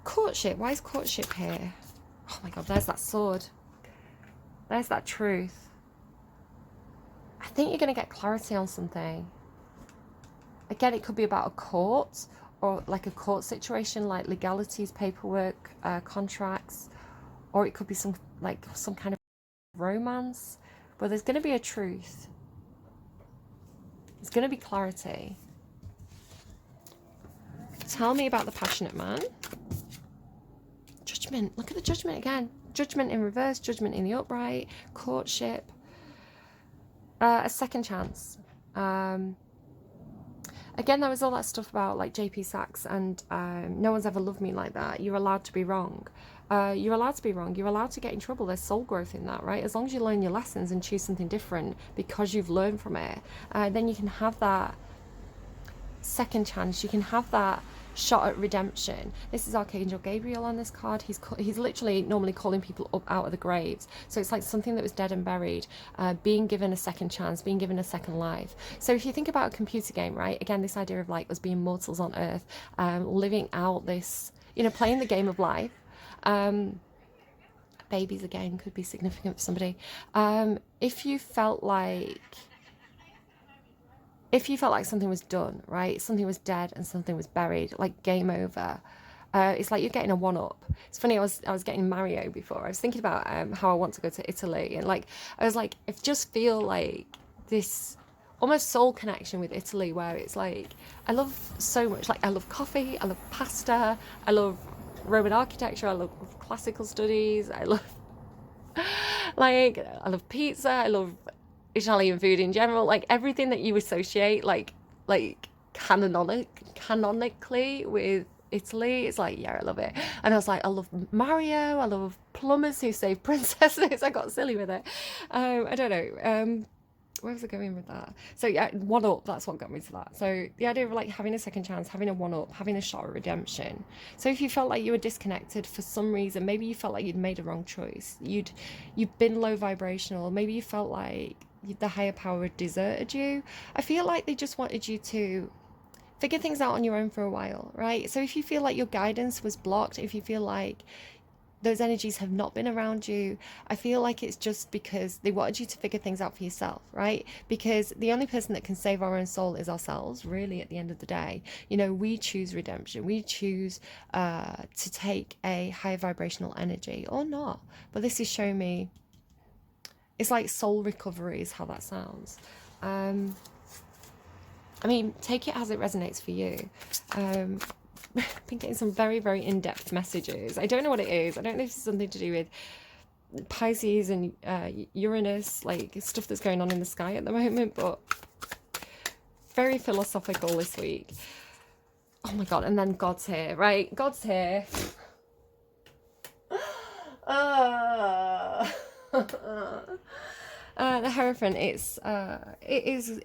Courtship. Why is courtship here? Oh my God, there's that sword. There's that truth. I think you're going to get clarity on something. Again, it could be about a court, or like a court situation, like legalities, paperwork, contracts, or it could be some kind of romance, but there's going to be a truth. There's going to be clarity. Tell me about the passionate man. Judgment. Look at the judgment again. Judgment in reverse, judgment in the upright, courtship, a second chance. Again, there was all that stuff about like JP Sachs and no one's ever loved me like that. You're allowed to be wrong. You're allowed to be wrong. You're allowed to get in trouble. There's soul growth in that, right? As long as you learn your lessons and choose something different because you've learned from it, then you can have that second chance. You can have that shot at redemption. This is Archangel Gabriel on this card. He's literally normally calling people up out of the graves. So it's like something that was dead and buried, being given a second chance, being given a second life. So if you think about a computer game, right? Again, this idea of like us being mortals on earth, living out this, you know, playing the game of life. Babies again could be significant for somebody. If you felt like something was done, right? Something was dead and something was buried, like game over. It's like you're getting a one-up. It's funny, I was getting Mario before. I was thinking about how I want to go to Italy, and like I was like, I just feel like this almost soul connection with Italy, where it's like I love so much. Like I love coffee, I love pasta, I love Roman architecture, I love classical studies, I love I love pizza, I love Italian food in general, like everything that you associate like canonically with Italy. It's like, yeah, I love it. And I was like, I love Mario, I love plumbers who save princesses. I got silly with it. I don't know, where was I going with that? So yeah, one up, that's what got me to that. So the idea of like having a second chance, having a one up, having a shot at redemption. So if you felt like you were disconnected for some reason, maybe you felt like you'd made a wrong choice, you've been low vibrational, maybe you felt like the higher power had deserted you, I feel like they just wanted you to figure things out on your own for a while, right? So if you feel like your guidance was blocked, if you feel like those energies have not been around you, I feel like it's just because they wanted you to figure things out for yourself, right? Because the only person that can save our own soul is ourselves, really, at the end of the day. You know, we choose redemption. We choose to take a higher vibrational energy or not. But this is showing me, it's like soul recovery is how that sounds. I mean, take it as it resonates for you. I've been getting some very, very in-depth messages. I don't know what it is. I don't know if it's something to do with Pisces and Uranus, like stuff that's going on in the sky at the moment, but very philosophical this week. Oh my God, and then God's here, right? God's here. The Hierophant, it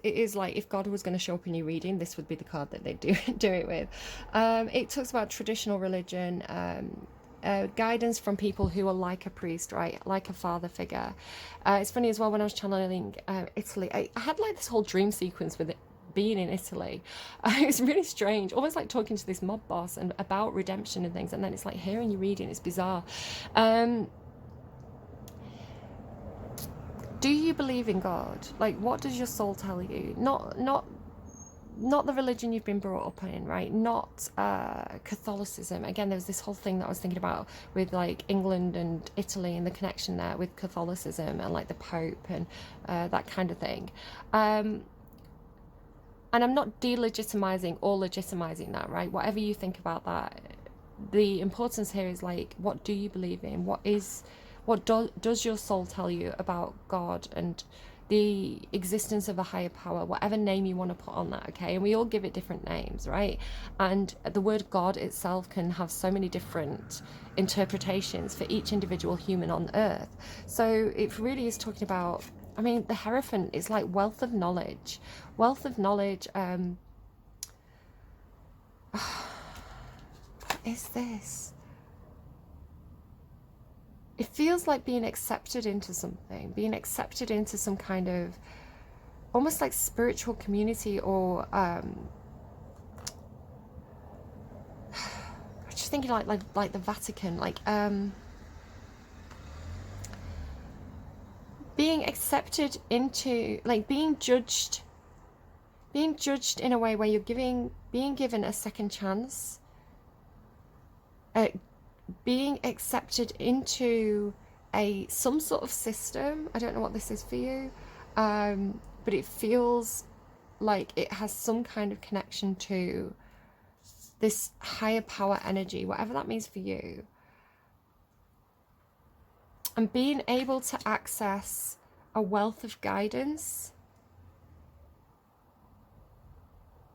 is like if God was going to show up in your reading, this would be the card that they do it with. It talks about traditional religion, guidance from people who are like a priest, right, like a father figure. It's funny as well, when I was channeling Italy, I had like this whole dream sequence with it being in Italy. It was really strange, almost like talking to this mob boss and about redemption and things, and then it's like hearing you reading. It's bizarre. Do you believe in God? Like, what does your soul tell you? Not the religion you've been brought up in, right? Not Catholicism. Again, there was this whole thing that I was thinking about with like England and Italy and the connection there with Catholicism and like the Pope and that kind of thing. And I'm not delegitimizing or legitimizing that, right? Whatever you think about that, the importance here is like, what do you believe in? Does your soul tell you about God and the existence of a higher power, whatever name you want to put on that, okay? And we all give it different names, right? And the word God itself can have so many different interpretations for each individual human on earth. So it really is talking about, I mean, the Hierophant is like wealth of knowledge. Wealth of knowledge. What is this? It feels like being accepted into something, being accepted into some kind of almost like spiritual community, or just thinking like the Vatican, like being accepted into, like being judged in a way where you're being given a second chance, being accepted into some sort of system. I don't know what this is for you, but it feels like it has some kind of connection to this higher power energy, whatever that means for you. And being able to access a wealth of guidance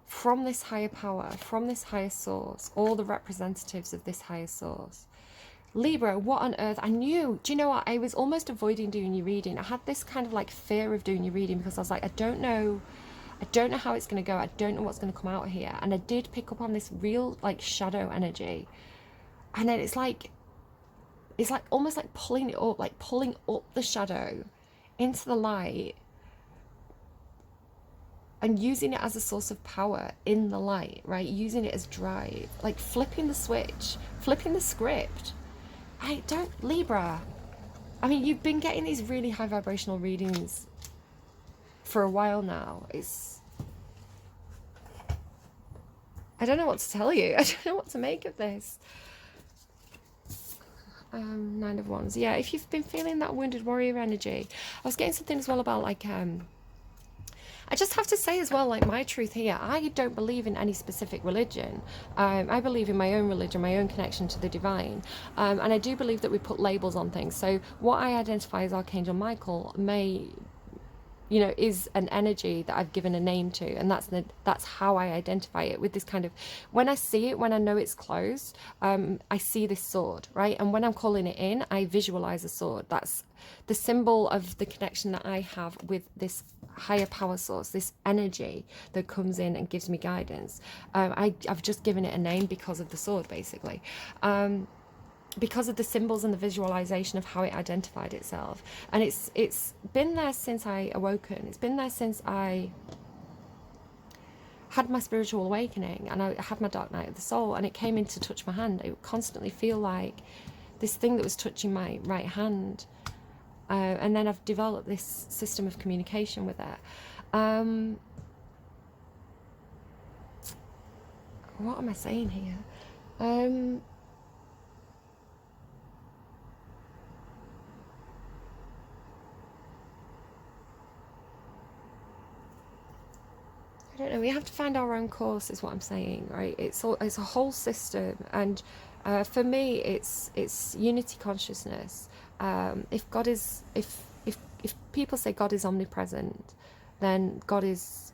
from this higher power, from this higher source, all the representatives of this higher source. Libra, what on earth? I knew, do you know what? I was almost avoiding doing your reading. I had this kind of like fear of doing your reading because I was like, I don't know how it's going to go. I don't know what's going to come out here. And I did pick up on this real like shadow energy. And then it's like almost like pulling it up, like pulling up the shadow into the light and using it as a source of power in the light, right? Using it as drive, like flipping the switch, flipping the script. Libra, I mean, you've been getting these really high vibrational readings for a while now. I don't know what to tell you. I don't know what to make of this. Nine of Wands. Yeah, if you've been feeling that wounded warrior energy, I was getting something as well about like, I just have to say as well, like my truth here, I don't believe in any specific religion. I believe in my own religion, my own connection to the divine. And I do believe that we put labels on things. So what I identify as Archangel Michael may, you know, is an energy that I've given a name to, and that's how I identify it, with this kind of, when I see it, when I know it's closed, I see this sword, right? And when I'm calling it in, I visualize a sword. That's the symbol of the connection that I have with this higher power source, this energy that comes in and gives me guidance. I've just given it a name because of the sword, basically. Because of the symbols and the visualization of how it identified itself. And it's been there since I awoken. It's been there since I had my spiritual awakening and I had my dark night of the soul, and it came in to touch my hand. It would constantly feel like this thing that was touching my right hand. And then I've developed this system of communication with it. What am I saying here? I don't know. We have to find our own course, is what I'm saying, right? It's a whole system, and for me, it's unity consciousness. If God is, if people say God is omnipresent, then God is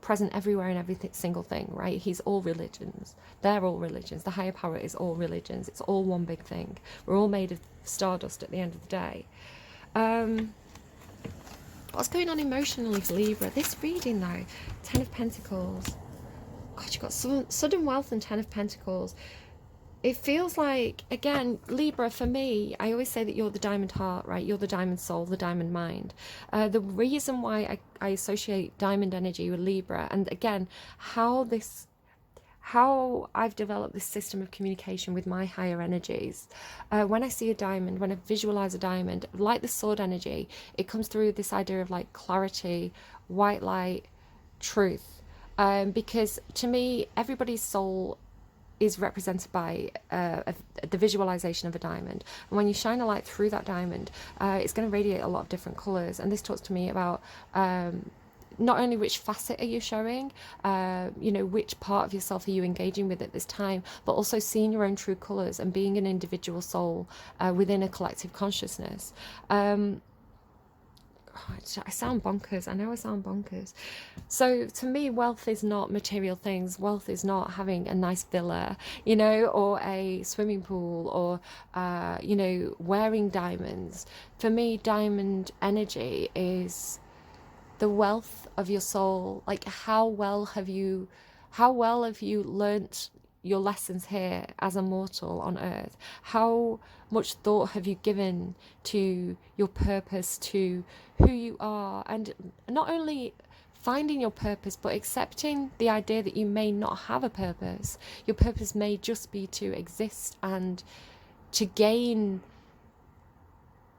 present everywhere in every single thing, right? He's all religions. They're all religions. The higher power is all religions. It's all one big thing. We're all made of stardust at the end of the day. What's going on emotionally for Libra? This reading though, 10 of Pentacles. God, you've got sudden wealth and 10 of Pentacles. It feels like, again, Libra, for me, I always say that you're the diamond heart, right? You're the diamond soul, the diamond mind. The reason why I associate diamond energy with Libra, and again, how I've developed this system of communication with my higher energies. When I see a diamond, when I visualize a diamond, like the sword energy, it comes through this idea of like clarity, white light, truth. Because to me, everybody's soul is represented by the visualization of a diamond, and when you shine a light through that diamond, it's going to radiate a lot of different colors. And this talks to me about not only which facet are you showing, you know, which part of yourself are you engaging with at this time, but also seeing your own true colors and being an individual soul within a collective consciousness. I sound bonkers. I know I sound bonkers. So to me, wealth is not material things. Wealth is not having a nice villa, you know, or a swimming pool, or, you know, wearing diamonds. For me, diamond energy is the wealth of your soul. Like, how well have you learnt your lessons here as a mortal on earth? How much thought have you given to your purpose, to who you are, and not only finding your purpose, but accepting the idea that you may not have a purpose. Your purpose may just be to exist and to gain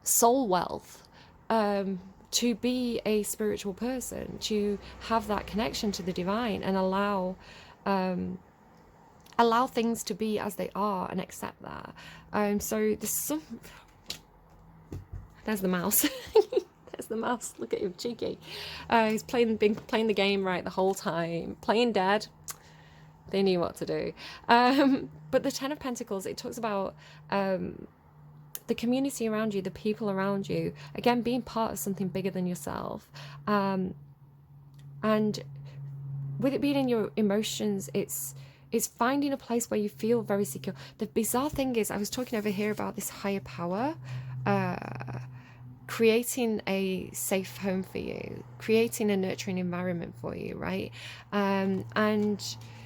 soul wealth, to be a spiritual person, to have that connection to the divine, and allow things to be as they are and accept that. So there's the mouse. There's the mouse. Look at him, cheeky. He's been playing the game right the whole time, playing dead. They knew what to do. But the Ten of Pentacles, it talks about the community around you, the people around you, again, being part of something bigger than yourself. And with it being in your emotions, it's finding a place where you feel very secure. The bizarre thing is, I was talking over here about this higher power creating a safe home for you, creating a nurturing environment for you, right? And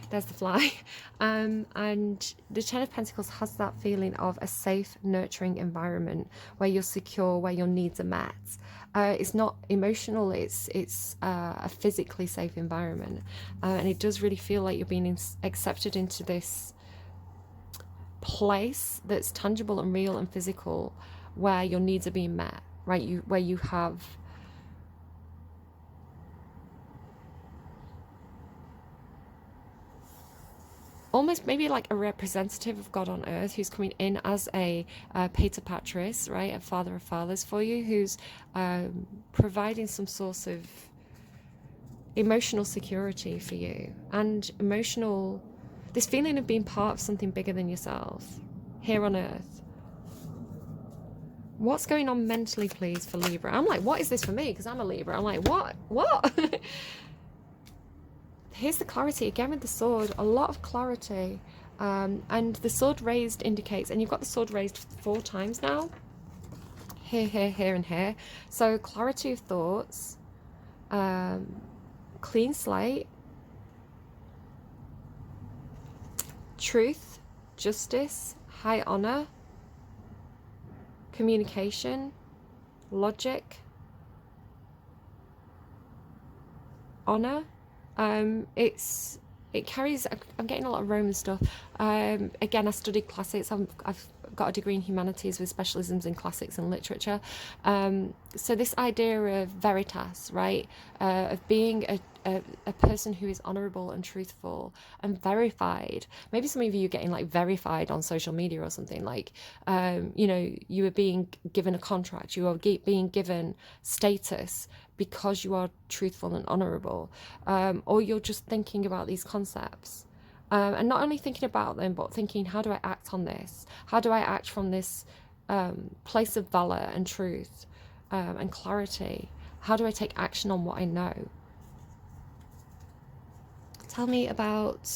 there's the fly. And the Ten of Pentacles has that feeling of a safe, nurturing environment where you're secure, where your needs are met. It's not emotional, it's a physically safe environment. And it does really feel like you're being accepted into this place that's tangible and real and physical, where your needs are being met, right? Where you have almost maybe like a representative of God on earth who's coming in as a pater patris, right? A father of fathers for you, who's providing some source of emotional security for you, and this feeling of being part of something bigger than yourself here on earth. What's going on mentally, please, for Libra? I'm like, what is this for me? Because I'm a Libra. I'm like, what? Here's the clarity again with the sword. A lot of clarity, and the sword raised indicates, and you've got the sword raised 4 times now, here and here. So clarity of thoughts, clean slate, truth, justice, high honor, communication, logic, honor. It carries, I'm getting a lot of Roman stuff. Again, I studied classics. I've got a degree in humanities with specialisms in classics and literature. So this idea of veritas, right, of being a person who is honorable and truthful and verified. Maybe some of you are getting like verified on social media or something, like, you know, you are being given a contract, you are being given status because you are truthful and honorable, or you're just thinking about these concepts. And not only thinking about them, but thinking, how do I act on this? How do I act from this place of valor and truth and clarity? How do I take action on what I know? Tell me about...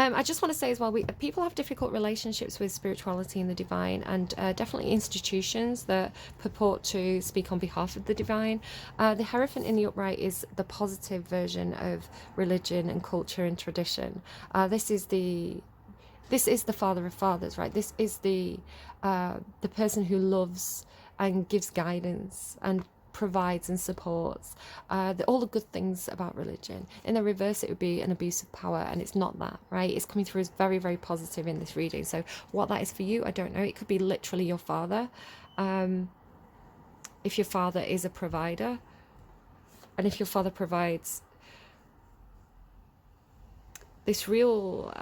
I just want to say as well, people have difficult relationships with spirituality and the divine, and definitely institutions that purport to speak on behalf of the divine. The Hierophant in the upright is the positive version of religion and culture and tradition. This is the father of fathers, right? This is the person who loves and gives guidance and provides and supports all the good things about religion. In the reverse, it would be an abuse of power, and it's not that, right? It's coming through as very, very positive in this reading. So what that is for you, I don't know. It could be literally your father, if your father is a provider, and if your father provides this real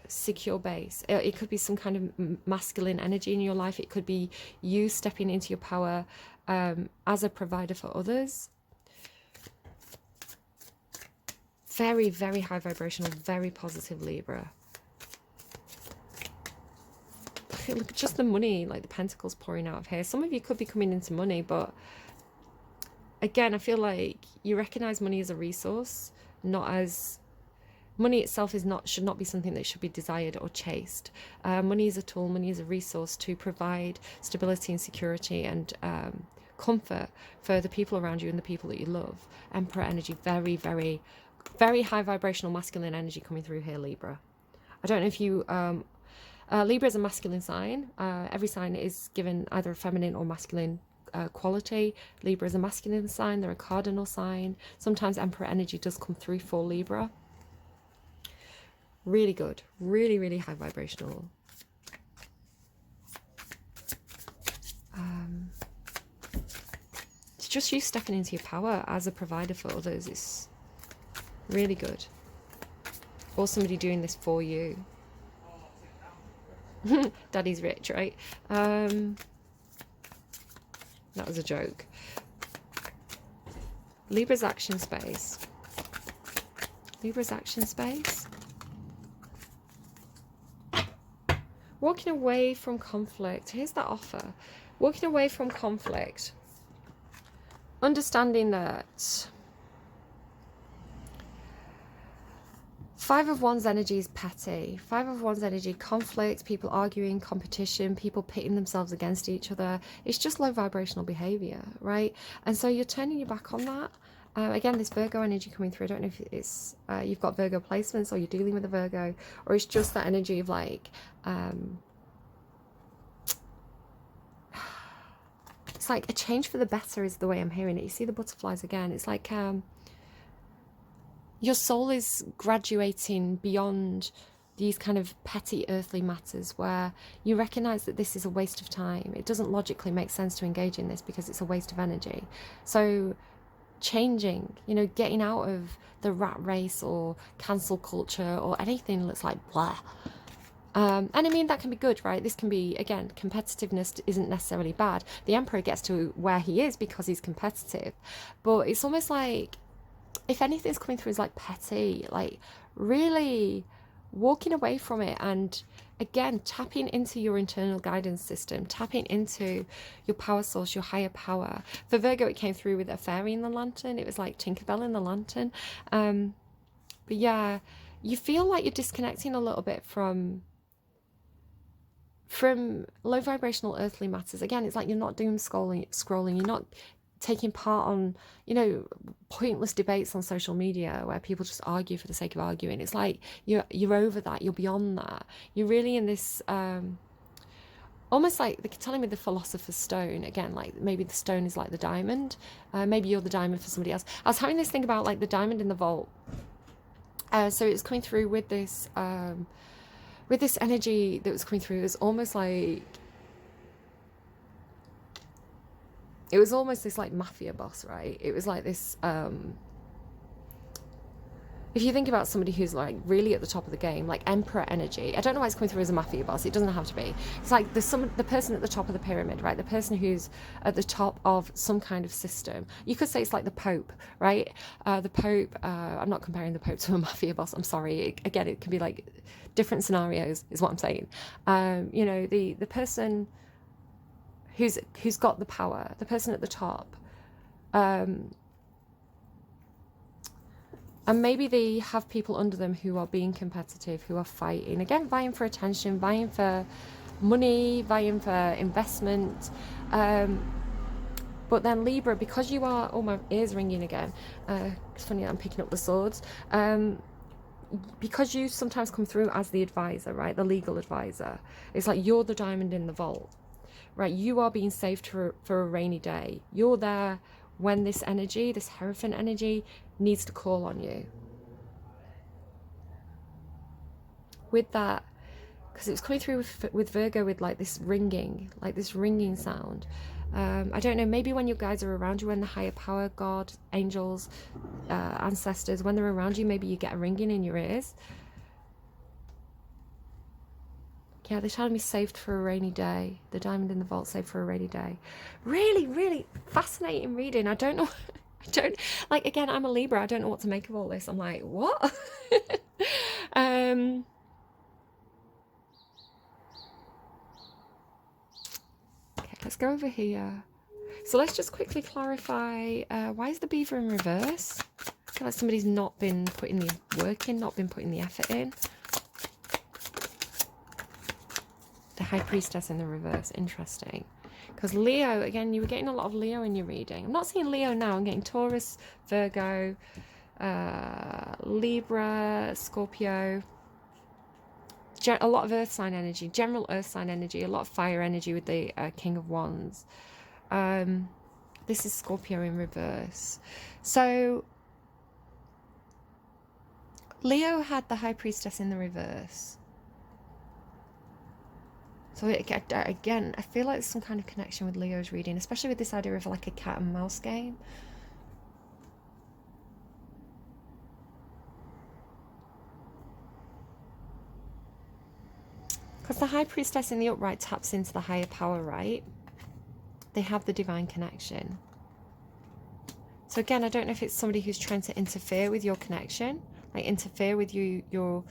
secure base. It could be some kind of masculine energy in your life. It could be you stepping into your power as a provider for others, Very, very high vibrational, very positive Libra. Look at just the money, like the pentacles pouring out of here. Some of you could be coming into money, but again, I feel like you recognize money as a resource, not as... Money itself should not be something that should be desired or chased. Money is a tool, money is a resource to provide stability and security and comfort for the people around you and the people that you love. Emperor energy, very, very, very high vibrational masculine energy coming through here, Libra. I don't know if you... Libra is a masculine sign. Every sign is given either a feminine or masculine quality. Libra is a masculine sign. They're a cardinal sign. Sometimes Emperor energy does come through for Libra. Really good. Really, really high vibrational. It's just you stepping into your power as a provider for others. It's really good. Or somebody doing this for you. Daddy's rich, right? That was a joke. Libra's action space. Libra's action space. Walking away from conflict. Here's that offer. Walking away from conflict. Understanding that Five of Wands energy is petty. Five of Wands energy, conflict, people arguing, competition, people pitting themselves against each other. It's just low vibrational behavior, right? And so you're turning your back on that. Again, this Virgo energy coming through. I don't know if it's you've got Virgo placements or you're dealing with a Virgo, or it's just that energy of like it's like a change for the better is the way I'm hearing it. You see the butterflies again. It's like your soul is graduating beyond these kind of petty earthly matters where you recognize that this is a waste of time. It doesn't logically make sense to engage in this because it's a waste of energy. So changing, you know, getting out of the rat race or cancel culture or anything that's like blah. And I mean, that can be good, right? This can be, again, competitiveness isn't necessarily bad. The Emperor gets to where he is because he's competitive. But it's almost like, if anything's coming through is like petty, like really walking away from it and, again, tapping into your internal guidance system, tapping into your power source, your higher power. For Virgo, it came through with a fairy in the lantern. It was like Tinkerbell in the lantern. But yeah, you feel like you're disconnecting a little bit from low vibrational earthly matters. Again, it's like you're not doom scrolling, you're not taking part on, you know, pointless debates on social media where people just argue for the sake of arguing. It's like you're over that, you're beyond that. You're really in this almost like they're telling me the philosopher's stone again, like maybe the stone is like the diamond, maybe you're the diamond for somebody else. I was having this thing about like the diamond in the vault. So it's coming through with this energy that was coming through. It was almost like, it was almost this like mafia boss, right? It was like this, if you think about somebody who's like really at the top of the game, like Emperor energy, I don't know why it's coming through as a mafia boss. It doesn't have to be. It's like the person at the top of the pyramid, right? The person who's at the top of some kind of system. You could say it's like the Pope, right? The Pope, I'm not comparing the Pope to a mafia boss. I'm sorry. Again, it can be like different scenarios is what I'm saying. You know, the person who's got the power, the person at the top, and maybe they have people under them who are being competitive, who are fighting, again, vying for attention, vying for money, vying for investment. But then Libra, because you are, oh, my ears ringing again. It's funny that I'm picking up the swords. Because you sometimes come through as the advisor, right? The legal advisor. It's like you're the diamond in the vault, right? You are being saved for a rainy day. You're there when this energy, this Hierophant energy, needs to call on you. With that, because it was coming through with Virgo with like this ringing sound. I don't know, maybe when your guides are around you, when the higher power, God, angels, ancestors, when they're around you, maybe you get a ringing in your ears. Yeah, they're telling me saved for a rainy day. The diamond in the vault, saved for a rainy day. Really, really fascinating reading. I don't know don't, like, again, I'm a Libra. I don't know what to make of all this. I'm like, what? um, okay, let's go over here. So let's just quickly clarify, why is the beaver in reverse? I feel like somebody's not been putting the work in, not been putting the effort in. The High Priestess in the reverse, interesting. Because Leo, again, you were getting a lot of Leo in your reading. I'm not seeing Leo now, I'm getting Taurus, Virgo, Libra, Scorpio. A lot of earth sign energy, general earth sign energy, a lot of fire energy with the King of Wands. This is Scorpio in reverse. So Leo had the High Priestess in the reverse. So again, I feel like there's some kind of connection with Leo's reading, especially with this idea of like a cat and mouse game. Because the High Priestess in the upright taps into the higher power, right? They have the divine connection. So again, I don't know if it's somebody who's trying to interfere with your connection, like interfere with your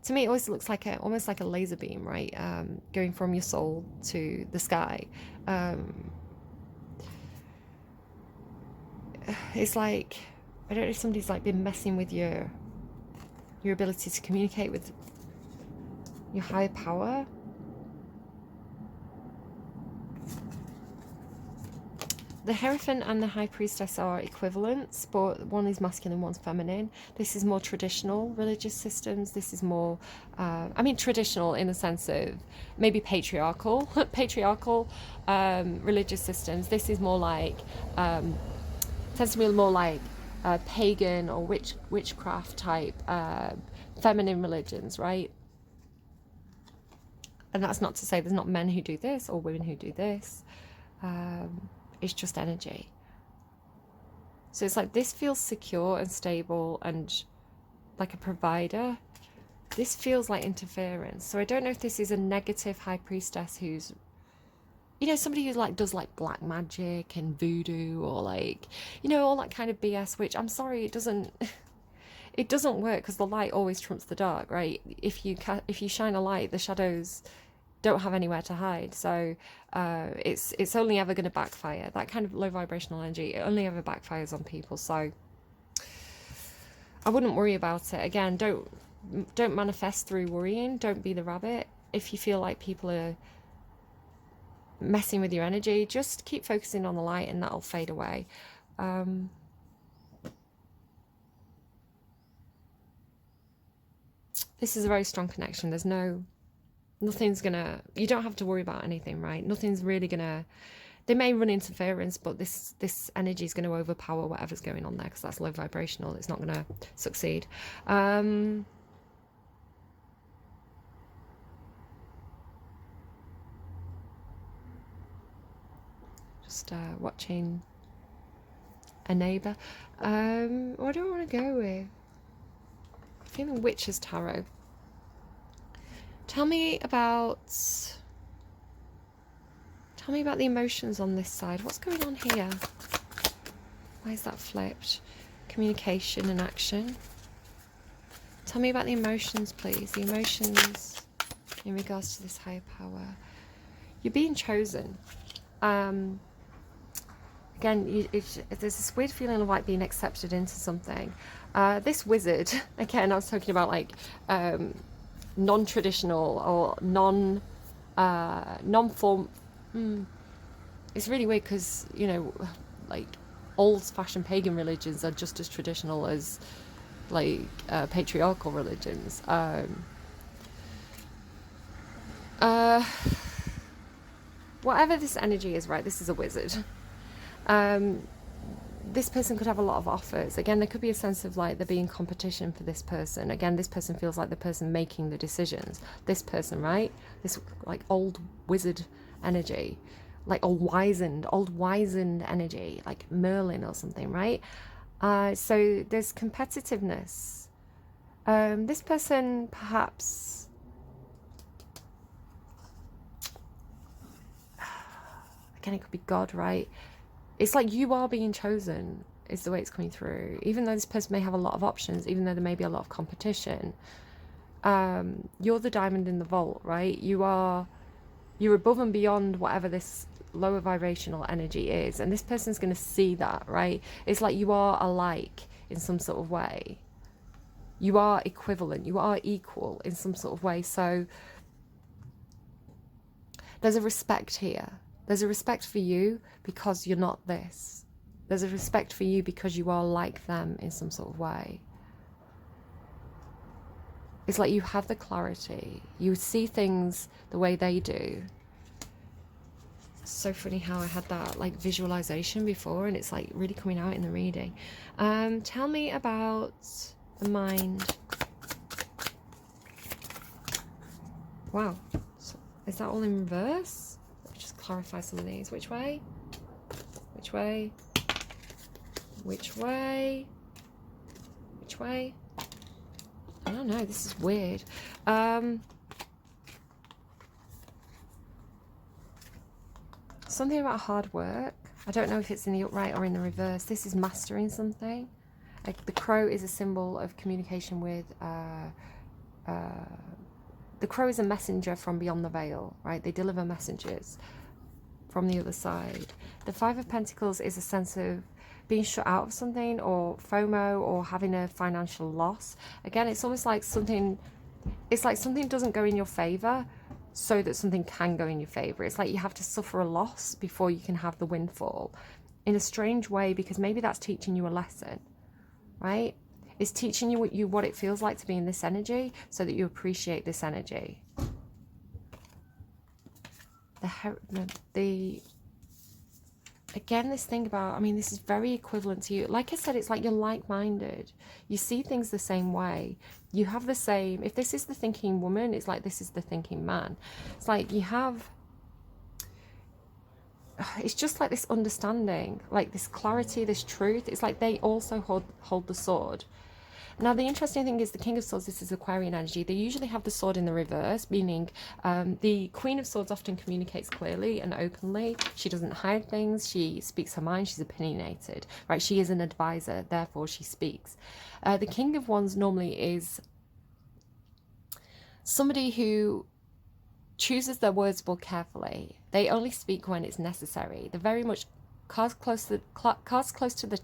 to me, it always looks like almost like a laser beam, right? Going from your soul to the sky. It's like, I don't know if somebody's like been messing with your ability to communicate with your higher power. The Hierophant and the High Priestess are equivalents, but one is masculine, one's feminine. This is more traditional religious systems. This is more, I mean, traditional in the sense of maybe patriarchal, religious systems. This is more like, tends to be more like pagan or witchcraft type feminine religions, right? And that's not to say there's not men who do this or women who do this. It's just energy. So it's like this feels secure and stable and like a provider. This feels like interference. So I don't know if this is a negative High Priestess who's, you know, somebody who like does like black magic and voodoo or like, you know, all that kind of BS, which I'm sorry, it doesn't work because the light always trumps the dark, right? If you shine a light, the shadows don't have anywhere to hide. So it's only ever going to backfire. That kind of low vibrational energy, it only ever backfires on people. So I wouldn't worry about it. Again, don't manifest through worrying. Don't be the rabbit. If you feel like people are messing with your energy, just keep focusing on the light and that'll fade away. This is a very strong connection. There's nothing's gonna, you don't have to worry about anything, right? Nothing's really gonna, they may run interference, but this energy is going to overpower whatever's going on there because that's low vibrational. It's not going to succeed. Just watching a neighbour. What do I want to go with? I'm feeling Witch's Tarot. Tell me about the emotions on this side. What's going on here? Why is that flipped? Communication and action. Tell me about the emotions, please. The emotions in regards to this higher power. You're being chosen. Again, there's this weird feeling of like being accepted into something. This wizard, again, I was talking about like non-traditional or non-form. It's really weird because, you know, like old-fashioned pagan religions are just as traditional as like patriarchal religions. Whatever this energy is, right, this is a wizard. This person could have a lot of offers. Again, there could be a sense of like there being competition for this person. Again, this person feels like the person making the decisions. This person, right? This like old wizard energy, like old wizened energy, like Merlin or something, right? So there's competitiveness. This person perhaps, again, it could be God, right? It's like you are being chosen is the way it's coming through. Even though this person may have a lot of options, even though there may be a lot of competition, you're the diamond in the vault, right? You're above and beyond whatever this lower vibrational energy is, and this person's going to see that, right? It's like you are alike in some sort of way. You are equivalent, you are equal in some sort of way. So there's a respect here. There's a respect for you because you're not this. There's a respect for you because you are like them in some sort of way. It's like you have the clarity. You see things the way they do. So funny how I had that like visualization before, and it's like really coming out in the reading. Tell me about the mind. Wow. So is that all in reverse? Let me just clarify some of these. Which way? Which way? Which way? Which way? I don't know. This is weird. Something about hard work. I don't know if it's in the upright or in the reverse. This is mastering something. Like the crow is a symbol of communication with... the crow is a messenger from beyond the veil, right? They deliver messages from the other side. The Five of Pentacles is a sense of being shut out of something, or FOMO, or having a financial loss. Again, it's almost like something... It's like something doesn't go in your favor so that something can go in your favor. It's like you have to suffer a loss before you can have the windfall. In a strange way, because maybe that's teaching you a lesson, right? It's teaching you what it feels like to be in this energy so that you appreciate this energy. Again, this thing about, I mean, this is very equivalent to you. Like I said, it's like you're like-minded. You see things the same way. You have the same, if this is the thinking woman, it's like this is the thinking man. It's like you have, it's just like this understanding, like this clarity, this truth. It's like they also hold the sword. Now, the interesting thing is the King of Swords, this is Aquarian energy. They usually have the sword in the reverse, meaning the Queen of Swords often communicates clearly and openly. She doesn't hide things. She speaks her mind. She's opinionated, right? She is an advisor, therefore she speaks. The King of Wands normally is somebody who chooses their words more carefully. They only speak when it's necessary. They're very much cards close to the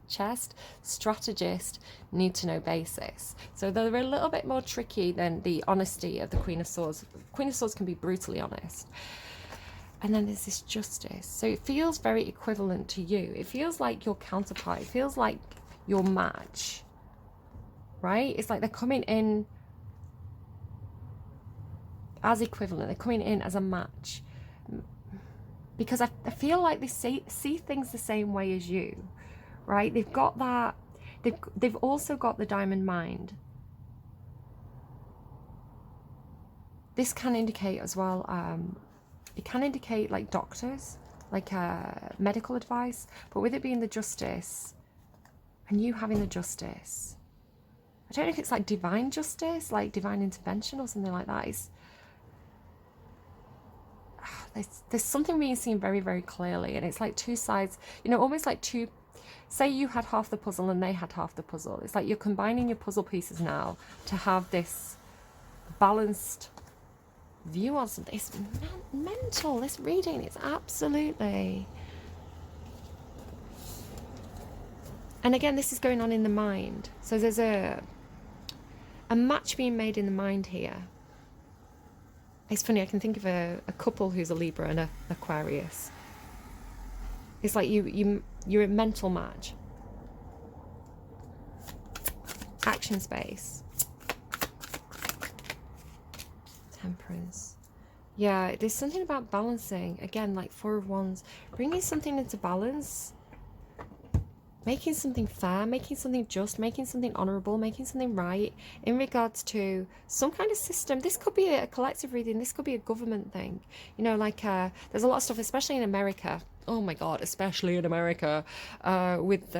chest, strategist, need-to-know basis. So they're a little bit more tricky than the honesty of the Queen of Swords. Queen of Swords can be brutally honest. And then there's this justice. So it feels very equivalent to you. It feels like your counterpart. It feels like your match, right? It's like they're coming in as equivalent. They're coming in as a match. Because I feel like they see things the same way as you, right? They've got that, they've also got the diamond mind. This can indicate as well, it can indicate like doctors, like medical advice, but with it being the justice, and you having the justice, I don't know if it's like divine justice, like divine intervention or something like that. There's something being seen very, very clearly, and it's like two sides, you know, almost like two, say you had half the puzzle and they had half the puzzle. It's like you're combining your puzzle pieces now to have this balanced view on something. It's mental, this reading, it's absolutely. And again, this is going on in the mind. So there's a match being made in the mind here. It's funny, I can think of a couple who's a Libra and an Aquarius. It's like you're a mental match. Action space. Temperance. Yeah, there's something about balancing. Again, like Four of Wands. Bringing something into balance. Making something fair, making something just, making something honourable, making something right in regards to some kind of system. This could be a collective reading. This could be a government thing. You know, like there's a lot of stuff, especially in America. Oh my God, especially in America, with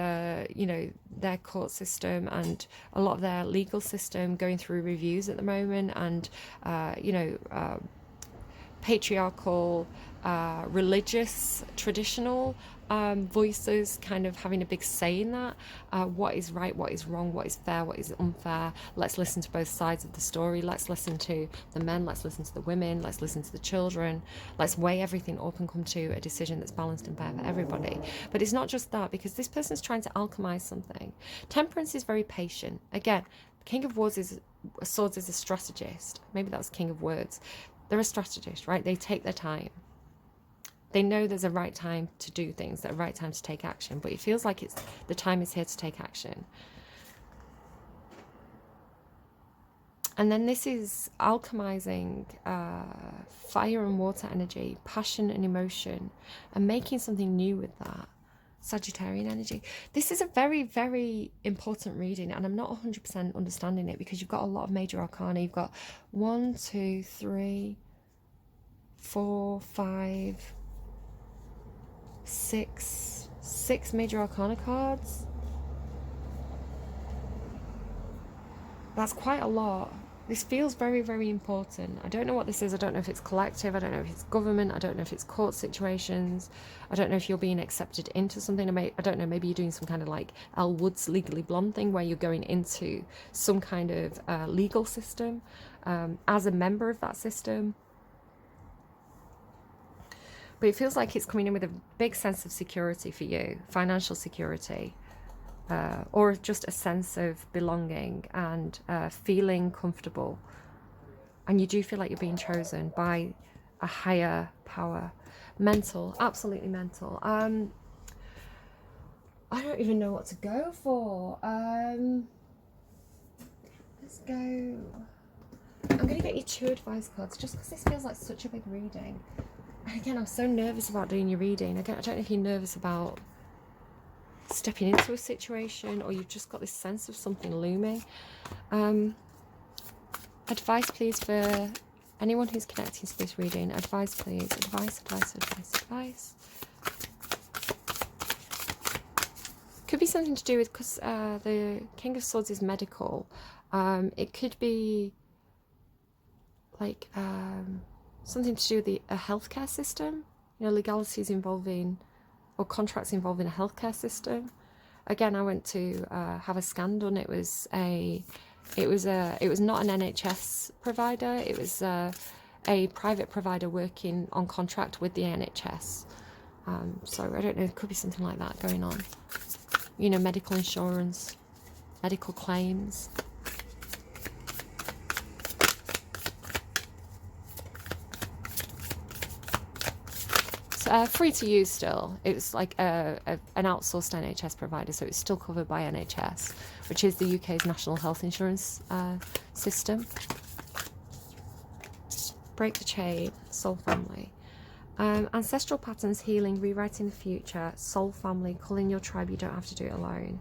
you know, their court system and a lot of their legal system going through reviews at the moment, and you know, patriarchal, religious, traditional voices kind of having a big say in that. What is right, what is wrong, what is fair, what is unfair. Let's listen to both sides of the story. Let's listen to the men, let's listen to the women, let's listen to the children. Let's weigh everything up and come to a decision that's balanced and fair for everybody. But it's not just that, because this person's trying to alchemize something. Temperance is very patient. Again, King of Swords is a strategist. Maybe that's King of Words. They're a strategist, right? They take their time. They know there's a right time to do things, the right time to take action, but it feels like the time is here to take action. And then this is alchemizing fire and water energy, passion and emotion, and making something new with that. Sagittarian energy. This is a very, very important reading, and I'm not 100% understanding it because you've got a lot of major arcana. You've got 1, 2, 3, 4, 5, 6 major arcana cards. That's quite a lot. This feels very, very important. I don't know what this is. I don't know if it's collective. I don't know if it's government. I don't know if it's court situations. I don't know if you're being accepted into something. I don't know, maybe you're doing some kind of like Elle Woods Legally Blonde thing where you're going into some kind of legal system as a member of that system. But it feels like it's coming in with a big sense of security for you, financial security. Or just a sense of belonging and feeling comfortable. And you do feel like you're being chosen by a higher power. Mental, absolutely mental. I don't even know what to go for. Let's go. I'm going to get you 2 advice cards just because this feels like such a big reading. And again, I'm so nervous about doing your reading. I don't know if you're nervous about stepping into a situation, or you've just got this sense of something looming. Advice please for anyone who's connecting to this reading. Advice please. Advice. Could be something to do with, because the King of Swords is medical. It could be like something to do with a healthcare system, you know, legalities involving or contracts involving a healthcare system. Again, I went to have a scan done. It was not an NHS provider. It was a private provider working on contract with the NHS. So I don't know, it could be something like that going on. You know, medical insurance, medical claims. Free to use still. It's like an outsourced NHS provider, so it's still covered by NHS, which is the UK's national health insurance system. Break the chain, soul family. Ancestral patterns, healing, rewriting the future, soul family, calling your tribe. You don't have to do it alone.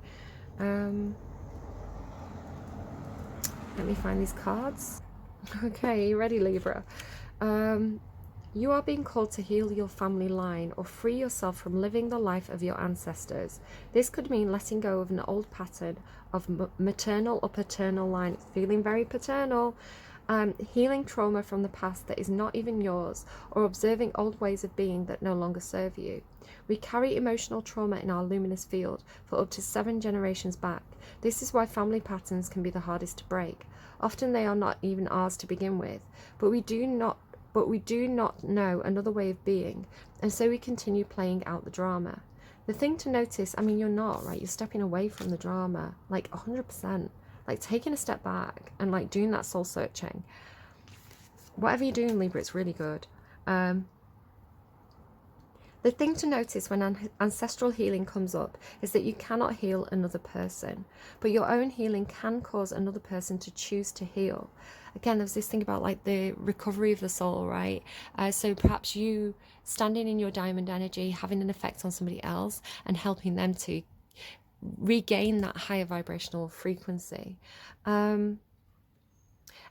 Let me find these cards. Okay, you ready, Libra? You are being called to heal your family line or free yourself from living the life of your ancestors. This could mean letting go of an old pattern of maternal or paternal line. It's feeling very paternal. Healing trauma from the past that is not even yours, or observing old ways of being that no longer serve you. We carry emotional trauma in our luminous field for up to 7 generations back. This is why family patterns can be the hardest to break. Often they are not even ours to begin with, but we do not know another way of being, and so we continue playing out the drama. The thing to notice, I mean, you're not, right? You're stepping away from the drama, like 100%. Like taking a step back and like doing that soul searching. Whatever you're doing, Libra, it's really good. The thing to notice when ancestral healing comes up is that you cannot heal another person, but your own healing can cause another person to choose to heal. Again, there's this thing about like the recovery of the soul, right? So perhaps you standing in your diamond energy, having an effect on somebody else and helping them to regain that higher vibrational frequency.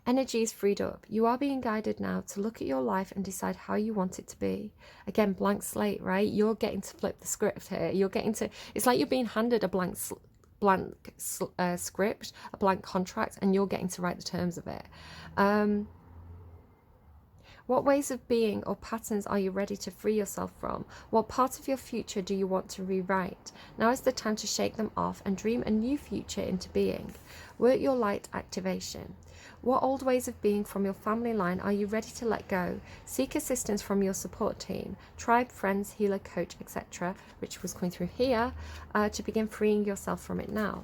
Energy is freed up. You are being guided now to look at your life and decide how you want it to be. Again, blank slate, right? You're getting to flip the script here. You're getting to, it's like you're being handed a blank script, a blank contract, and you're getting to write the terms of it. What ways of being or patterns are you ready to free yourself from? What part of your future do you want to rewrite? Now is the time to shake them off and dream a new future into being. Work your light activation. What old ways of being from your family line are you ready to let go? Seek assistance from your support team, tribe, friends, healer, coach, etc., which was coming through here, to begin freeing yourself from it now.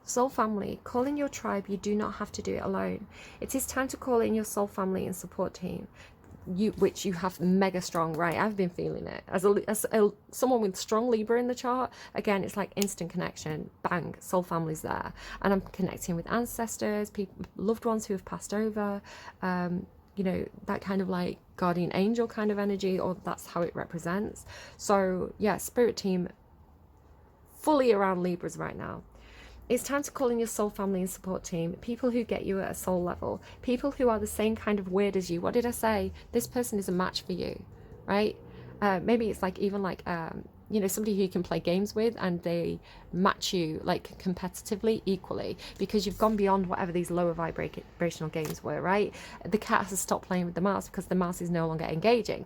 Soul family, call in your tribe. You do not have to do it alone. It is time to call in your soul family and support team, which you have mega strong, right? I've been feeling it as someone with strong Libra in the chart. Again, it's like instant connection, bang, soul family's there, and I'm connecting with ancestors, people, loved ones who have passed over, you know, that kind of like guardian angel kind of energy, or that's how it represents. So yeah, spirit team fully around Libras right now. It's time to call in your soul family and support team, people who get you at a soul level, people who are the same kind of weird as you. What did I say? This person is a match for you, right? Maybe it's like even like, you know, somebody who you can play games with and they match you like competitively, equally, because you've gone beyond whatever these lower vibrational games were, right? The cat has stopped playing with the mouse because the mouse is no longer engaging.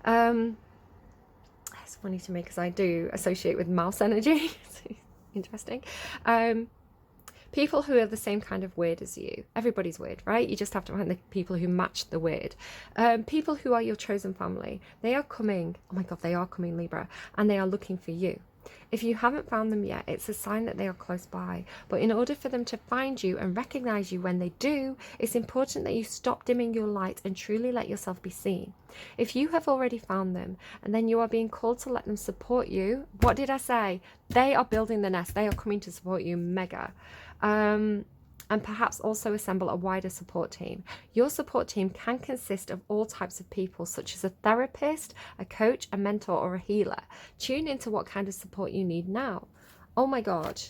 It's funny to me because I do associate with mouse energy. Interesting. People who are the same kind of weird as you. Everybody's weird, right? You just have to find the people who match the weird. People who are your chosen family. They are coming. Oh my God, they are coming, Libra. And they are looking for you. If you haven't found them yet, it's a sign that they are close by. But in order for them to find you and recognize you when they do, it's important that you stop dimming your light and truly let yourself be seen. If you have already found them and then you are being called to let them support you, what did I say? They are building the nest. They are coming to support you mega. And perhaps also assemble a wider support team. Your support team can consist of all types of people, such as a therapist, a coach, a mentor, or a healer. Tune into what kind of support you need now. Oh my God.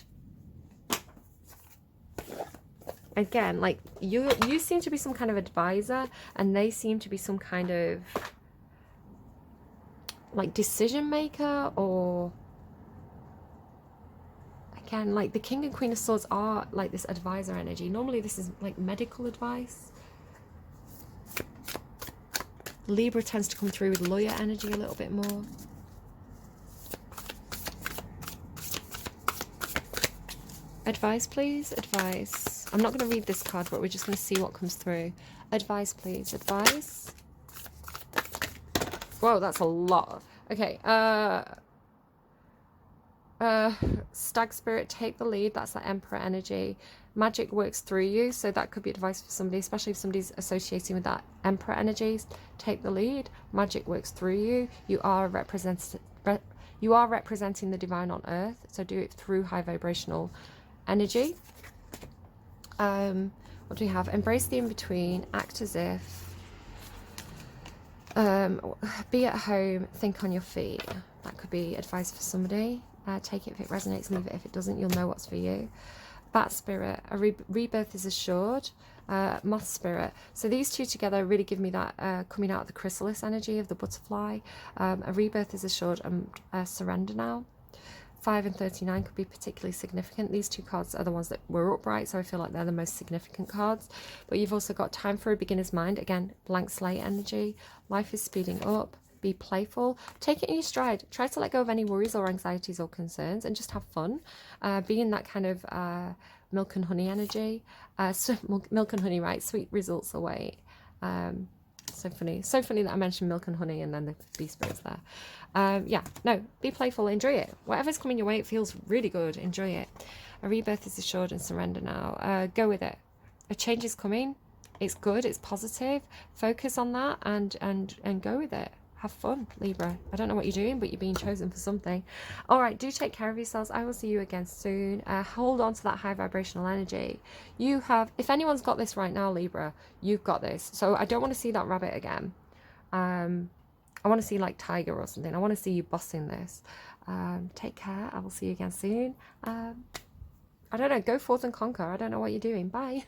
Again, like you seem to be some kind of advisor, and they seem to be some kind of like decision maker, or again, like the King and Queen of Swords are like this advisor energy. Normally this is like medical advice. Libra tends to come through with lawyer energy a little bit more. Advice, please. Advice. I'm not going to read this card, but we're just going to see what comes through. Advice, please. Advice. Whoa, that's a lot. Okay. Stag spirit, take the lead. That's the Emperor energy. Magic works through you, so that could be advice for somebody, especially if somebody's associating with that Emperor energies. Take the lead. Magic works through you. You are representing the divine on earth, so do it through high vibrational energy. What do we have? Embrace the in-between. Act as if. Be at home. Think on your feet. That could be advice for somebody. Take it if it resonates, leave it if it doesn't. You'll know what's for you. Bat spirit, a rebirth is assured. Moth spirit. So these two together really give me that coming out of the chrysalis energy of the butterfly. A rebirth is assured, and surrender now. 5 and 39 could be particularly significant. These two cards are the ones that were upright, so I feel like they're the most significant cards. But you've also got time for a beginner's mind. Again, blank slate energy. Life is speeding up. Be playful. Take it in your stride. Try to let go of any worries or anxieties or concerns and just have fun. Be in that kind of milk and honey energy. So milk and honey, right? Sweet results await. So funny that I mentioned milk and honey and then the bee spirits there. Yeah, no, be playful, enjoy it. Whatever's coming your way, it feels really good. Enjoy it. A rebirth is assured, and surrender now. Go with it. A change is coming. It's good. It's positive. Focus on that and go with it. Have fun, Libra. I don't know what you're doing, but you're being chosen for something. All right, do take care of yourselves. I will see you again soon. Hold on to that high vibrational energy. You have, if anyone's got this right now, Libra, you've got this. So I don't want to see that rabbit again. I want to see like tiger or something. I want to see you bossing this. Take care. I will see you again soon. I don't know. Go forth and conquer. I don't know what you're doing. Bye.